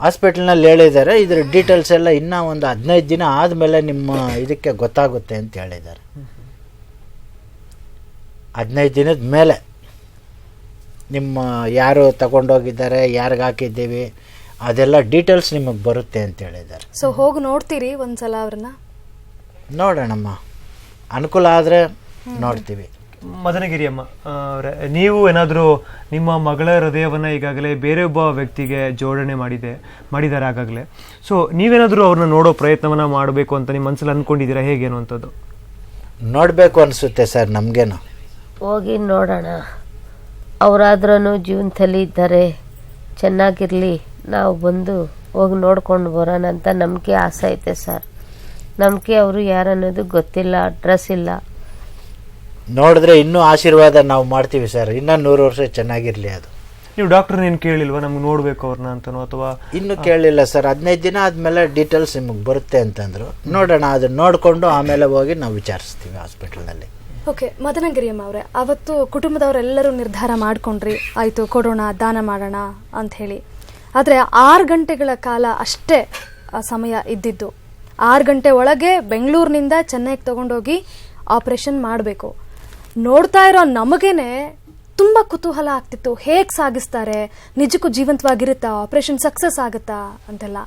B: ಹಾಸ್ಪಿಟಲ್ನಲ್ಲಿ ಹೇಳಿದ್ದಾರೆ, ಇದ್ರ ಡೀಟೇಲ್ಸ್ ಎಲ್ಲ ಇನ್ನೂ ಒಂದು 15 ದಿನ ಆದಮೇಲೆ ನಿಮ್ಮ ಇದಕ್ಕೆ ಗೊತ್ತಾಗುತ್ತೆ ಅಂತ ಹೇಳಿದ್ದಾರೆ. 15 ದಿನದ ಮೇಲೆ ನಿಮ್ಮ ಯಾರು ತಗೊಂಡೋಗಿದ್ದಾರೆ, ಯಾರಿಗೆ ಹಾಕಿದ್ದೀವಿ, ಅದೆಲ್ಲ ಡೀಟೇಲ್ಸ್ ನಿಮಗೆ ಬರುತ್ತೆ ಅಂತ ಹೇಳಿದ್ದಾರೆ.
A: ಸೊ ಹೋಗಿ ನೋಡ್ತೀರಿ ಒಂದ್ಸಲ ಅವ್ರನ್ನ?
B: ನೋಡೋಣಮ್ಮ, ಅನುಕೂಲ ಆದರೆ ನೋಡ್ತೀವಿ.
C: ಮದನಗಿರಿ ಅಮ್ಮ, ನೀವು ಏನಾದರೂ ನಿಮ್ಮ ಮಗಳ ಹೃದಯವನ್ನ ಈಗಾಗಲೇ ಬೇರೆ ಒಬ್ಬ ವ್ಯಕ್ತಿಗೆ ಜೋಡಣೆ ಮಾಡಿದ್ದಾರೆ ಆಗಾಗಲೇ. ಸೊ ನೀವೇನಾದರೂ ಅವ್ರನ್ನ ನೋಡೋ ಪ್ರಯತ್ನವನ್ನ ಮಾಡಬೇಕು ಅಂತ ನಿಮ್ಮ ಮನಸ್ಸಲ್ಲಿ ಅಂದ್ಕೊಂಡಿದ್ದೀರಾ ಹೇಗೇನು ಅಂತದ್ದು?
B: ನೋಡಬೇಕು ಅನಿಸುತ್ತೆ ಸರ್ ನಮಗೇನು.
J: ಹೋಗಿ ನೋಡೋಣ, ಅವರಾದ್ರೂ ಜೀವನದಲ್ಲಿ ಇದ್ದಾರೆ, ಚೆನ್ನಾಗಿರಲಿ, ನಾವು ಬಂದು ಹೋಗಿ ನೋಡ್ಕೊಂಡು ಬರೋಣ ಅಂತ ನಂಬಿಕೆ ಆಸೆ ಐತೆ ಸರ್. ನಂಬಿಕೆ ಅವರು ಯಾರನ್ನೋದು ಗೊತ್ತಿಲ್ಲ, ಅಡ್ರೆಸ್ ಇಲ್ಲ.
B: ನೋಡಿದ್ರೆ ಇನ್ನೂ ಆಶೀರ್ವಾದ ನಾವು ಮಾಡ್ತೀವಿ ಸರ್, ಇನ್ನೂ 100 ವರ್ಷ ಚೆನ್ನಾಗಿರಲಿ. ಅದು
C: ನೀವು ಡಾಕ್ಟರ್ ಏನು ಕೇಳಿಲ್ವಾ ನಮ್ಗೆ ನೋಡಬೇಕು ಅವ್ರನ್ನ ಅಂತನೋ? ಅಥವಾ
B: ಇನ್ನೂ ಕೇಳಲಿಲ್ಲ ಸರ್. 15 ದಿನ ಆದಮೇಲೆ ಡೀಟೇಲ್ಸ್ ನಿಮಗೆ ಬರುತ್ತೆ ಅಂತಂದರು. ನೋಡೋಣ, ಅದನ್ನ ನೋಡಿಕೊಂಡು ಆಮೇಲೆ ಹೋಗಿ ನಾವು ವಿಚಾರಿಸ್ತೀವಿ ಹಾಸ್ಪಿಟಲ್ನಲ್ಲಿ.
A: ಓಕೆ, ಮದನಗಿರಿಯಮ್ಮ ಅವರೇ, ಅವತ್ತು ಕುಟುಂಬದವರೆಲ್ಲರೂ ನಿರ್ಧಾರ ಮಾಡ್ಕೊಂಡ್ರಿ, ಆಯಿತು ಕೊಡೋಣ, ದಾನ ಮಾಡೋಣ ಅಂತ ಹೇಳಿ. ಆದರೆ 6 ಗಂಟೆಗಳ ಕಾಲ ಅಷ್ಟೇ ಸಮಯ ಇದ್ದಿದ್ದು. 6 ಗಂಟೆ ಒಳಗೆ ಬೆಂಗಳೂರಿನಿಂದ ಚೆನ್ನೈಗೆ ತಗೊಂಡೋಗಿ ಆಪರೇಷನ್ ಮಾಡಬೇಕು. ನೋಡ್ತಾ ಇರೋ ನಮಗೇನೆ ತುಂಬಾ ಕುತೂಹಲ ಆಗ್ತಿತ್ತು, ಹೇಗ್ ಸಾಗಿಸ್ತಾರೆ, ನಿಜಕ್ಕೂ ಜೀವಂತವಾಗಿರುತ್ತಾ, ಆಪರೇಷನ್ ಸಕ್ಸಸ್ ಆಗುತ್ತಾ ಅಂತೆಲ್ಲ.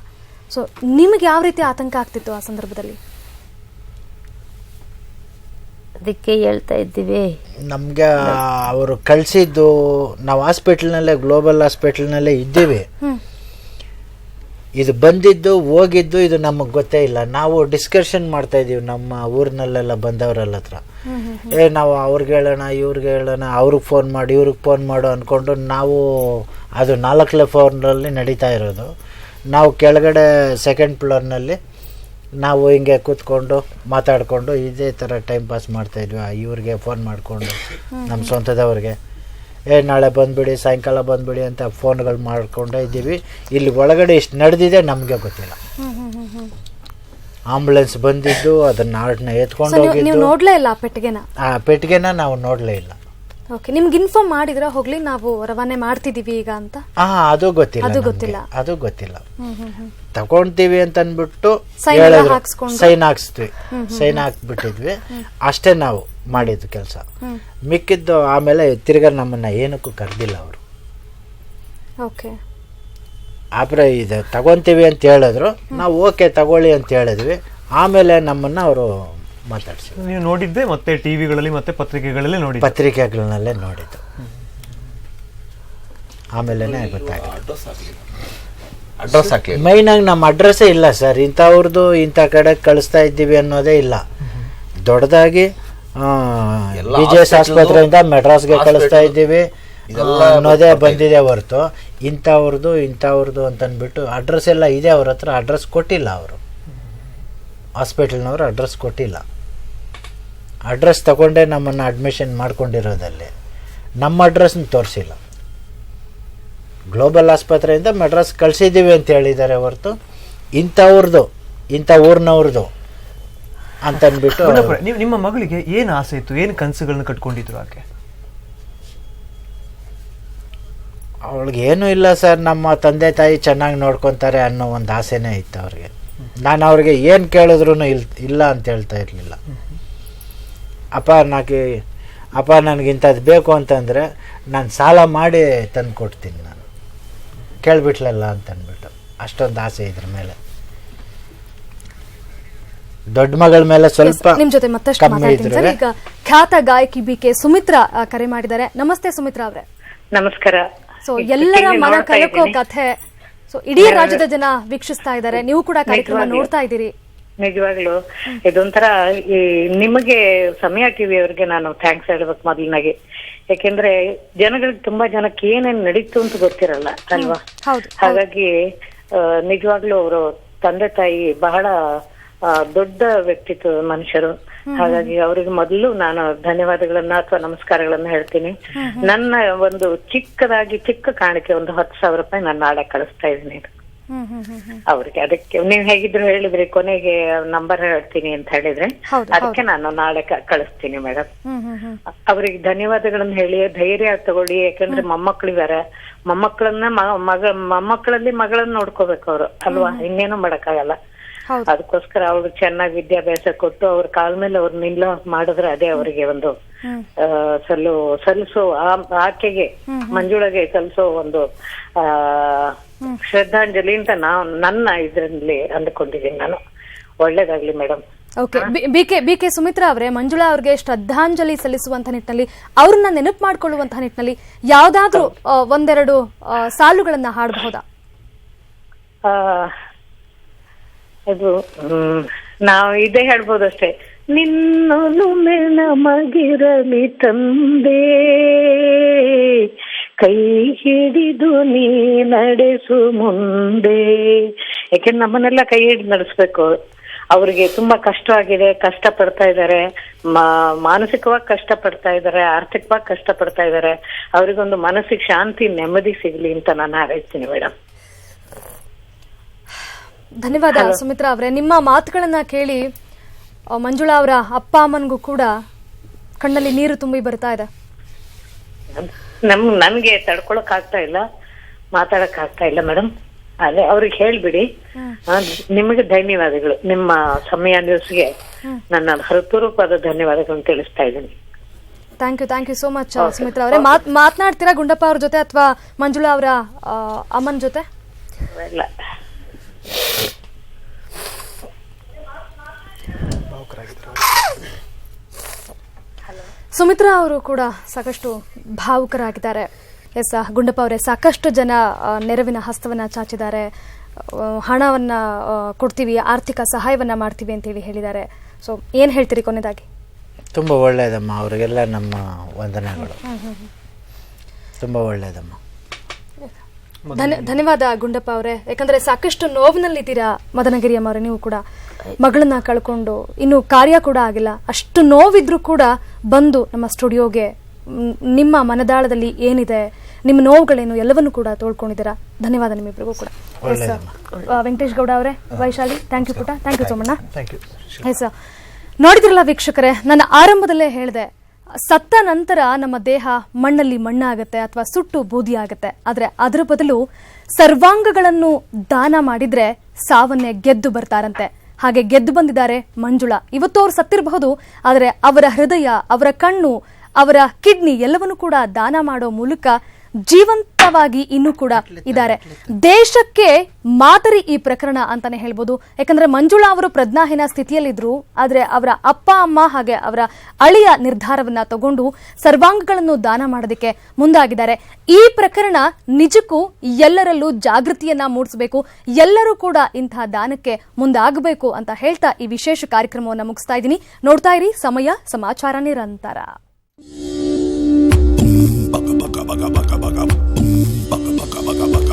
A: ಸೊ ನಿಮಗೆ ಯಾವ ರೀತಿ ಆತಂಕ ಆಗ್ತಿತ್ತು ಆ ಸಂದರ್ಭದಲ್ಲಿ?
J: ಅದಕ್ಕೆ ಹೇಳ್ತಾ ಇದ್ದೀವಿ,
B: ನಮಗೆ ಅವರು ಕಳಿಸಿದ್ದು, ನಾವು ಹಾಸ್ಪಿಟ್ಲ್ನಲ್ಲೇ, ಗ್ಲೋಬಲ್ ಹಾಸ್ಪಿಟ್ಲ್ನಲ್ಲೇ ಇದ್ದೀವಿ. ಇದು ಬಂದಿದ್ದು ಹೋಗಿದ್ದು ಇದು ನಮಗೆ ಗೊತ್ತೇ ಇಲ್ಲ. ನಾವು ಡಿಸ್ಕಷನ್ ಮಾಡ್ತಾ ಇದ್ದೀವಿ ನಮ್ಮ ಊರಿನಲ್ಲೆಲ್ಲ ಬಂದವರೆಲ್ಲ ಹತ್ರ. ನಾವು ಅವ್ರಿಗೆ ಹೇಳೋಣ, ಇವ್ರಿಗೆ ಹೇಳೋಣ, ಅವ್ರಿಗೆ ಫೋನ್ ಮಾಡಿ, ಇವ್ರಿಗೆ ಫೋನ್ ಮಾಡು ಅಂದ್ಕೊಂಡು ನಾವು ಅದು 4ನೇ ಫ್ಲೋರ್ನಲ್ಲಿ ನಡೀತಾ ಇರೋದು. ನಾವು ಕೆಳಗಡೆ 2nd ಫ್ಲೋರ್ನಲ್ಲಿ ನಾವು ಹಿಂಗೆ ಕೂತ್ಕೊಂಡು ಮಾತಾಡಿಕೊಂಡು ಇದೇ ಥರ ಟೈಮ್ ಪಾಸ್ ಮಾಡ್ತಾಯಿದ್ವಿ. ಇವ್ರಿಗೆ ಫೋನ್ ಮಾಡಿಕೊಂಡು ನಮ್ಮ ಸ್ವಂತದವ್ರಿಗೆ ನಾಳೆ ಬಂದುಬಿಡಿ, ಸಾಯಂಕಾಲ ಬಂದುಬಿಡಿ ಅಂತ ಫೋನ್ಗಳು ಮಾಡ್ಕೊಂಡೇ ಇದ್ದೀವಿ. ಇಲ್ಲಿ ಒಳಗಡೆ ಇಷ್ಟು ನಡೆದಿದೆ ನಮಗೆ ಗೊತ್ತಿಲ್ಲ. ಆಂಬುಲೆನ್ಸ್ ಬಂದಿದ್ದು ಅದನ್ನ ಆರ್ಡ್ನ ಎತ್ಕೊಂಡು ಹೋಗಿದ್ದು
A: ನೋಡ್ಲೇ ಇಲ್ಲ ಆ
B: ಪೆಟ್ಟಿಗೆನ ನಾವು ನೋಡಲೇ ಇಲ್ಲ.
A: ಓಕೆ, ನಿಮ್ಗೆ ಇನ್ಫಾರ್ಮ್ ಮಾಡಿದ್ರ ಹೋಗ್ಲಿ ನಾವು ರವಾನೆ ಮಾಡ್ತಿದೀವಿ ಈಗ ಅಂತ?
B: ಅದು ಗೊತ್ತಿಲ್ಲ. ತಗೊಂತೀವಿ ಅಂತ ಅಂದ್ಬಿಟ್ಟು ಸೈನ್ ಹಾಕ್ಸ್ತೀವಿ, ಸೈನ್ ಹಾಕ್ಬಿಟ್ಟಿದ್ವಿ ಅಷ್ಟೇ ನಾವು ಮಾಡಿದ್ದು ಕೆಲಸ. ಮಿಕ್ಕಿದ್ದು ಆಮೇಲೆ ತಿರ್ಗಾ ನಮ್ಮನ್ನ ಏನಕ್ಕೂ ಕರೆದಿಲ್ಲ ಅವರು. ಇದು ತಗೊಂತೀವಿ ಅಂತ ಹೇಳಿದ್ರು, ನಾವು ಓಕೆ ತಗೊಳ್ಳಿ ಅಂತ ಹೇಳಿದ್ವಿ. ಆಮೇಲೆ ನಮ್ಮನ್ನ ಅವರು ಮಾತಾಡ್ಸಿದ್ರು.
C: ನೀವು ನೋಡಿದ್ದೆ ಮತ್ತೆ ಟಿವಿಗಳಲ್ಲಿ ಮತ್ತೆ
B: ಪತ್ರಿಕೆಗಳಲ್ಲೇ ನೋಡಿದ್ದು. ಆಮೇಲೆ ಗೊತ್ತಾಗಿತ್ತು. ಮೈನ್ ಆಗಿ ನಮ್ಮ ಅಡ್ರೆಸ್ಸೇ ಇಲ್ಲ ಸರ್. ಇಂಥವ್ರದ್ದು ಇಂಥ ಕಡೆ ಕಳಿಸ್ತಾ ಇದ್ದೀವಿ ಅನ್ನೋದೇ ಇಲ್ಲ. ದೊಡ್ಡದಾಗಿ BJS ಆಸ್ಪತ್ರೆಯಿಂದ ಮೆಡ್ರಾಸ್ಗೆ ಕಳಿಸ್ತಾ ಇದ್ದೀವಿ ಅನ್ನೋದೇ ಬಂದಿದೆ ಹೊರತು ಇಂಥವ್ರದ್ದು ಅಂತಂದ್ಬಿಟ್ಟು ಅಡ್ರೆಸ್ ಎಲ್ಲ ಇದೆ ಅವ್ರ ಹತ್ರ. ಅಡ್ರೆಸ್ ಕೊಟ್ಟಿಲ್ಲ ಅವರು, ಹಾಸ್ಪಿಟಲ್ನವರು ಅಡ್ರೆಸ್ ಕೊಟ್ಟಿಲ್ಲ. ಅಡ್ರೆಸ್ ತಗೊಂಡೇ ನಮ್ಮನ್ನು ಅಡ್ಮಿಷನ್ ಮಾಡ್ಕೊಂಡಿರೋದಲ್ಲಿ ನಮ್ಮ ಅಡ್ರೆಸ್ನ ತೋರಿಸಿಲ್ಲ. ಗ್ಲೋಬಲ್ ಆಸ್ಪತ್ರೆಯಿಂದ ಮೆಡ್ರಾಸ್ ಕಳಿಸಿದ್ದೀವಿ ಅಂತ ಹೇಳಿದ್ದಾರೆ ಹೊರತು ಇಂಥ ಊರಿನವ್ರದ್ದು ಅಂತಂದ್ಬಿಟ್ಟು.
C: ನಿಮ್ಮ ಮಗಳಿಗೆ ಏನು ಆಸೆ ಇತ್ತು, ಏನು ಕನಸುಗಳನ್ನ ಕಟ್ಕೊಂಡಿದ್ರು ಆಕೆ?
B: ಅವಳಿಗೆ ಏನೂ ಇಲ್ಲ ಸರ್, ನಮ್ಮ ತಂದೆ ತಾಯಿ ಚೆನ್ನಾಗಿ ನೋಡ್ಕೊತಾರೆ ಅನ್ನೋ ಒಂದು ಆಸೆನೇ ಇತ್ತು ಅವ್ರಿಗೆ. ನಾನು ಅವ್ರಿಗೆ ಏನು ಕೇಳಿದ್ರು ಇಲ್ಲ ಅಂತ ಹೇಳ್ತಾ ಇರಲಿಲ್ಲ. ಅಪ್ಪ ನನಗಿಂಥದ್ದು ಬೇಕು ಅಂತಂದರೆ ನಾನು ಸಾಲ ಮಾಡಿ ತಂದು ಕೊಡ್ತೀನಿ, ನಾನು ಕೇಳಿಬಿಟ್ಲಲ್ಲ ಅಂತಂದ್ಬಿಟ್ಟು ಅಷ್ಟೊಂದು ಆಸೆ ಇದ್ರ ಮೇಲೆ. ದೊಡ್ಡ ಮಗಳ ಮೇಲೆ ಸ್ವಲ್ಪ
A: ನಿಮ್ ಜೊತೆ ಮತ್ತಷ್ಟು ಮಾತಾಡ್ತೀನಿ ಸರ್. ಈಗ ಖ್ಯಾತ ಗಾಯಕಿ BK ಸುಮಿತ್ರಾ ಕರೆ ಮಾಡಿದ್ದಾರೆ. ನಮಸ್ತೆ ಸುಮಿತ್ರಾ ಅವರೇ.
K: ನಮಸ್ಕಾರ.
A: ಸೊ ಎಲ್ಲರ ಮನ ಕಲಕೋ ಕಥೆ, ಸೊ ಇಡೀ ರಾಜ್ಯದ ಜನ ವೀಕ್ಷಿಸ್ತಾ ಇದ್ದಾರೆ, ನೀವು ಕೂಡ ಕಾರ್ಯಕ್ರಮ ನೋಡ್ತಾ ಇದ್ದೀರಿ.
K: ನಿಜವಾಗ್ಲು ಇದೊಂಥರ ನಿಮಗೆ ಸಮಯ ಟಿವಿ ಅವ್ರಿಗೆ ನಾನು ಥ್ಯಾಂಕ್ಸ್ ಹೇಳ್ಬೇಕು ಮೊದಲನಾಗಿ. ಯಾಕೆಂದ್ರೆ ಜನಗಳಿಗೆ ತುಂಬಾ ಜನಕ್ಕೆ ಏನೇನ್ ನಡೀತು ಅಂತ ಗೊತ್ತಿರಲ್ಲ ಅಲ್ವಾ. ಹಾಗಾಗಿ ನಿಜವಾಗ್ಲೂ ಅವರು ತಂದೆ ತಾಯಿ ಬಹಳ ದೊಡ್ಡ ವ್ಯಕ್ತಿತ್ವ ಮನುಷ್ಯರು. ಹಾಗಾಗಿ ಅವರಿಗೆ ಮೊದಲು ನಾನು ಧನ್ಯವಾದಗಳನ್ನ ಅಥವಾ ನಮಸ್ಕಾರಗಳನ್ನ ಹೇಳ್ತೀನಿ. ನನ್ನ ಒಂದು ಚಿಕ್ಕ ಕಾಣಿಕೆ ಒಂದು 10,000 ರೂಪಾಯಿ ನಾನು ನಾಳೆ ಕಳಿಸ್ತಾ ಇದ್ದೀನಿ ಅವ್ರಿಗೆ. ಅದಕ್ಕೆ ನೀವು ಹೇಗಿದ್ರು ಹೇಳಿದ್ರಿ ಕೊನೆಗೆ ನಂಬರ್ ಹೇಳ್ತೀನಿ ಅಂತ ಹೇಳಿದ್ರೆ, ಅದಕ್ಕೆ ನಾನು ನಾಳೆ ಕಳಿಸ್ತೀನಿ ಮೇಡಮ್. ಅವ್ರಿಗೆ ಧನ್ಯವಾದಗಳನ್ನ ಹೇಳಿ ಧೈರ್ಯ ತಗೊಳ್ಳಿ. ಯಾಕಂದ್ರೆ ಮೊಮ್ಮಕ್ಳಿದಾರೆ, ಮೊಮ್ಮಕ್ಕಳಲ್ಲಿ ಮಗಳನ್ನ ನೋಡ್ಕೋಬೇಕು ಅವರು ಅಲ್ವಾ, ಇನ್ನೇನು ಮಾಡಕ್ಕಾಗಲ್ಲ. ಅದಕ್ಕೋಸ್ಕರ ಅವ್ರಿಗೆ ಚೆನ್ನಾಗಿ ವಿದ್ಯಾಭ್ಯಾಸ ಕೊಟ್ಟು ಅವ್ರ ಕಾಲ ಮೇಲೆ ಅವ್ರ ನಿಲ್ಲೋ ಮಾಡಿದ್ರೆ ಅದೇ ಅವರಿಗೆ ಒಂದು ಸಲ್ಲಿಸೋ ಆಕೆಗೆ ಮಂಜುಳಗೆ ಸಲ್ಲಿಸೋ ಒಂದು ಶ್ರದ್ಧಾಂಜಲಿ ಅಂತ ನನ್ನ ಇದ್ರಲ್ಲಿ ಅಂದ್ಕೊಂಡಿದ್ದೀನಿ ನಾನು. ಒಳ್ಳೇದಾಗ್ಲಿ ಮೇಡಮ್.
A: ಓಕೆ, BK ಸುಮಿತ್ರಾ ಅವರೇ, ಮಂಜುಳಾ ಅವ್ರಿಗೆ ಶ್ರದ್ಧಾಂಜಲಿ ಸಲ್ಲಿಸುವಂತ ನಿಟ್ಟಿನಲ್ಲಿ, ಅವ್ರನ್ನ ನೆನಪು ಮಾಡ್ಕೊಳ್ಳುವಂತಹ ನಿಟ್ಟಿನಲ್ಲಿ ಯಾವ್ದಾದ್ರೂ ಒಂದೆರಡು ಸಾಲುಗಳನ್ನ ಹಾಡಬಹುದಾ?
K: ಅದು ನಾವು ಇದೇ ಹೇಳ್ಬೋದಷ್ಟೇ. ನಿನ್ನೊಲುಮೆ ನಮಗಿರಲಿ ತಂದೆ, ಕೈ ಹಿಡಿದು ನೀ ನಡೆಸು ಮುಂದೆ. ಯಾಕೆಂದ್ರೆ ನಮ್ಮನ್ನೆಲ್ಲ ಕೈ ಹಿಡಿದು ನಡೆಸ್ಬೇಕು. ಅವ್ರಿಗೆ ತುಂಬಾ ಕಷ್ಟ ಆಗಿದೆ, ಕಷ್ಟ ಪಡ್ತಾ ಇದ್ದಾರೆ, ಮಾನಸಿಕವಾಗಿ ಕಷ್ಟ ಪಡ್ತಾ ಇದ್ದಾರೆ, ಆರ್ಥಿಕವಾಗಿ ಕಷ್ಟ ಪಡ್ತಾ ಇದ್ದಾರೆ. ಅವ್ರಿಗೊಂದು ಮನಸ್ಸಿಗೆ ಶಾಂತಿ ನೆಮ್ಮದಿ ಸಿಗ್ಲಿ ಅಂತ ನಾನು ಹಾರೈಸ್ತೀನಿ ಮೇಡಮ್.
A: ಧನ್ಯವಾದ ಸುಮಿತ್ರಾ ಅವರೇ. ನಿಮ್ಮ ಮಾತುಗಳನ್ನ ಕೇಳಿ ಮಂಜುಳಾ ಅವರ ಅಪ್ಪ ಅಮ್ಮನಿಗೂ ಕೂಡ ಕಣ್ಣಲ್ಲಿ ನೀರು ತುಂಬಿ ಬರ್ತಾ ಇದೆ.
K: ನನ್ಗೆ ತಡ್ಕೊಳಕ್ ಆಗ್ತಾ ಇಲ್ಲ, ಮಾತಾಡಕ್ ಆಗ್ತಾ ಇಲ್ಲ ಮೇಡಮ್. ಅದೇ ಅವ್ರಿಗೆ ಹೇಳ್ಬಿಡಿ. ನಿಮಗೆ ಧನ್ಯವಾದಗಳು. ನಿಮ್ಮ ಸಮಯ ನ್ಯೂಸ್ಗೆ ನನ್ನ ಹೃತ್ಪೂರ್ವಕವಾದ ಧನ್ಯವಾದಗಳನ್ನು ತಿಳಿಸ್ತಾ ಇದ್ದೀನಿ.
A: Thank you so much Sumitra ಅವರೇ. ಮಾತನಾಡ್ತೀರಾ ಗುಂಡಪ್ಪ ಅವ್ರ ಜೊತೆ ಅಥವಾ ಮಂಜುಳಾ ಅವರ ಅಮ್ಮನ ಜೊತೆ?
K: ಇಲ್ಲ.
A: ಸುಮಿತ್ರಾ ಅವರು ಕೂಡ ಸಾಕಷ್ಟು ಭಾವುಕರಾಗಿದ್ದಾರೆ. ಎಸ್ ಗುಂಡಪ್ಪ ಅವರೇ, ಸಾಕಷ್ಟು ಜನ ನೆರವಿನ ಹಸ್ತವನ್ನ ಚಾಚಿದ್ದಾರೆ, ಹಣವನ್ನ ಕೊಡ್ತೀವಿ, ಆರ್ಥಿಕ ಸಹಾಯವನ್ನ ಮಾಡ್ತೀವಿ ಅಂತೇಳಿ ಹೇಳಿದ್ದಾರೆ. ಸೊ ಏನ್ ಹೇಳ್ತೀರಿ ಕೊನೆಯದಾಗಿ?
B: ತುಂಬ ಒಳ್ಳೆಯದಮ್ಮ, ಅವರಿಗೆಲ್ಲ ನಮ್ಮ ವಂದನೆಗಳು. ತುಂಬ ಒಳ್ಳೆಯದಮ್ಮ.
A: ಧನ್ಯವಾದ ಗುಂಡಪ್ಪ ಅವರೇ. ಯಾಕಂದ್ರೆ ಸಾಕಷ್ಟು ನೋವಿನಲ್ಲಿದ್ದೀರಾ ಮದನಗಿರಿ ಅಮ್ಮವ್ರೆ. ನೀವು ಕೂಡ ಮಗಳನ್ನ ಕಳ್ಕೊಂಡು ಇನ್ನು ಕಾರ್ಯ ಕೂಡ ಆಗಿಲ್ಲ, ಅಷ್ಟು ನೋವಿದ್ರು ಕೂಡ ಬಂದು ನಮ್ಮ ಸ್ಟುಡಿಯೋಗೆ ನಿಮ್ಮ ಮನದಾಳದಲ್ಲಿ ಏನಿದೆ, ನಿಮ್ಮ ನೋವುಗಳೇನು ಎಲ್ಲವನ್ನೂ ಕೂಡ ತೋಳ್ಕೊಂಡಿದ್ದೀರಾ. ಧನ್ಯವಾದ ನಿಮ್ಮಿಬ್ಬರಿಗೂ ಕೂಡ. ವೆಂಕಟೇಶ್ ಗೌಡ ಅವರೇ, ವೈಶಾಲಿ, ಥ್ಯಾಂಕ್ ಯು ಪುಟ, ಥ್ಯಾಂಕ್ ಯು ಸೋಮಣ್ಣ. ಎಸ್, ನೋಡಿದ್ರಲ್ಲ ವೀಕ್ಷಕರೇ, ನನ್ನ ಆರಂಭದಲ್ಲೇ ಹೇಳಿದೆ, ಸತ್ತ ನಂತರ ನಮ್ಮ ದೇಹ ಮಣ್ಣಲ್ಲಿ ಮಣ್ಣಾಗತ್ತೆ ಅಥವಾ ಸುಟ್ಟು ಬೂದಿ ಆಗತ್ತೆ. ಆದ್ರೆ ಅದರ ಬದಲು ಸರ್ವಾಂಗಗಳನ್ನು ದಾನ ಮಾಡಿದ್ರೆ ಸಾವನ್ನೇ ಗೆದ್ದು ಬರ್ತಾರಂತೆ. ಹಾಗೆ ಗೆದ್ದು ಬಂದಿದ್ದಾರೆ ಮಂಜುಳಾ. ಇವತ್ತು ಅವ್ರು ಸತ್ತಿರಬಹುದು, ಆದರೆ ಅವರ ಹೃದಯ, ಅವರ ಕಣ್ಣು, ಅವರ ಕಿಡ್ನಿ ಎಲ್ಲವನ್ನೂ ಕೂಡ ದಾನ ಮಾಡೋ ಮೂಲಕ ಜೀವಂತವಾಗಿ ಇನ್ನೂ ಕೂಡ ಇದ್ದಾರೆ. ದೇಶಕ್ಕೆ ಮಾದರಿ ಈ ಪ್ರಕರಣ ಅಂತಾನೆ ಹೇಳ್ಬೋದು. ಯಾಕಂದ್ರೆ ಮಂಜುಳಾ ಅವರು ಪ್ರಜ್ಞಾಹೀನ ಸ್ಥಿತಿಯಲ್ಲಿದ್ರು, ಆದ್ರೆ ಅವರ ಅಪ್ಪ ಅಮ್ಮ ಹಾಗೆ ಅವರ ಅಳಿಯ ನಿರ್ಧಾರವನ್ನ ತಗೊಂಡು ಸರ್ವಾಂಗಗಳನ್ನು ದಾನ ಮಾಡೋದಕ್ಕೆ ಮುಂದಾಗಿದ್ದಾರೆ. ಈ ಪ್ರಕರಣ ನಿಜಕ್ಕೂ ಎಲ್ಲರಲ್ಲೂ ಜಾಗೃತಿಯನ್ನ ಮೂಡಿಸಬೇಕು, ಎಲ್ಲರೂ ಕೂಡ ಇಂತಹ ದಾನಕ್ಕೆ ಮುಂದಾಗಬೇಕು ಅಂತ ಹೇಳ್ತಾ ಈ ವಿಶೇಷ ಕಾರ್ಯಕ್ರಮವನ್ನು ಮುಗಿಸ್ತಾ ಇದ್ದೀನಿ. ನೋಡ್ತಾ ಇರಿ ಸಮಯ ಸಮಾಚಾರ ನಿರಂತರ.
L: Baka baka baka baka baka baka baka baka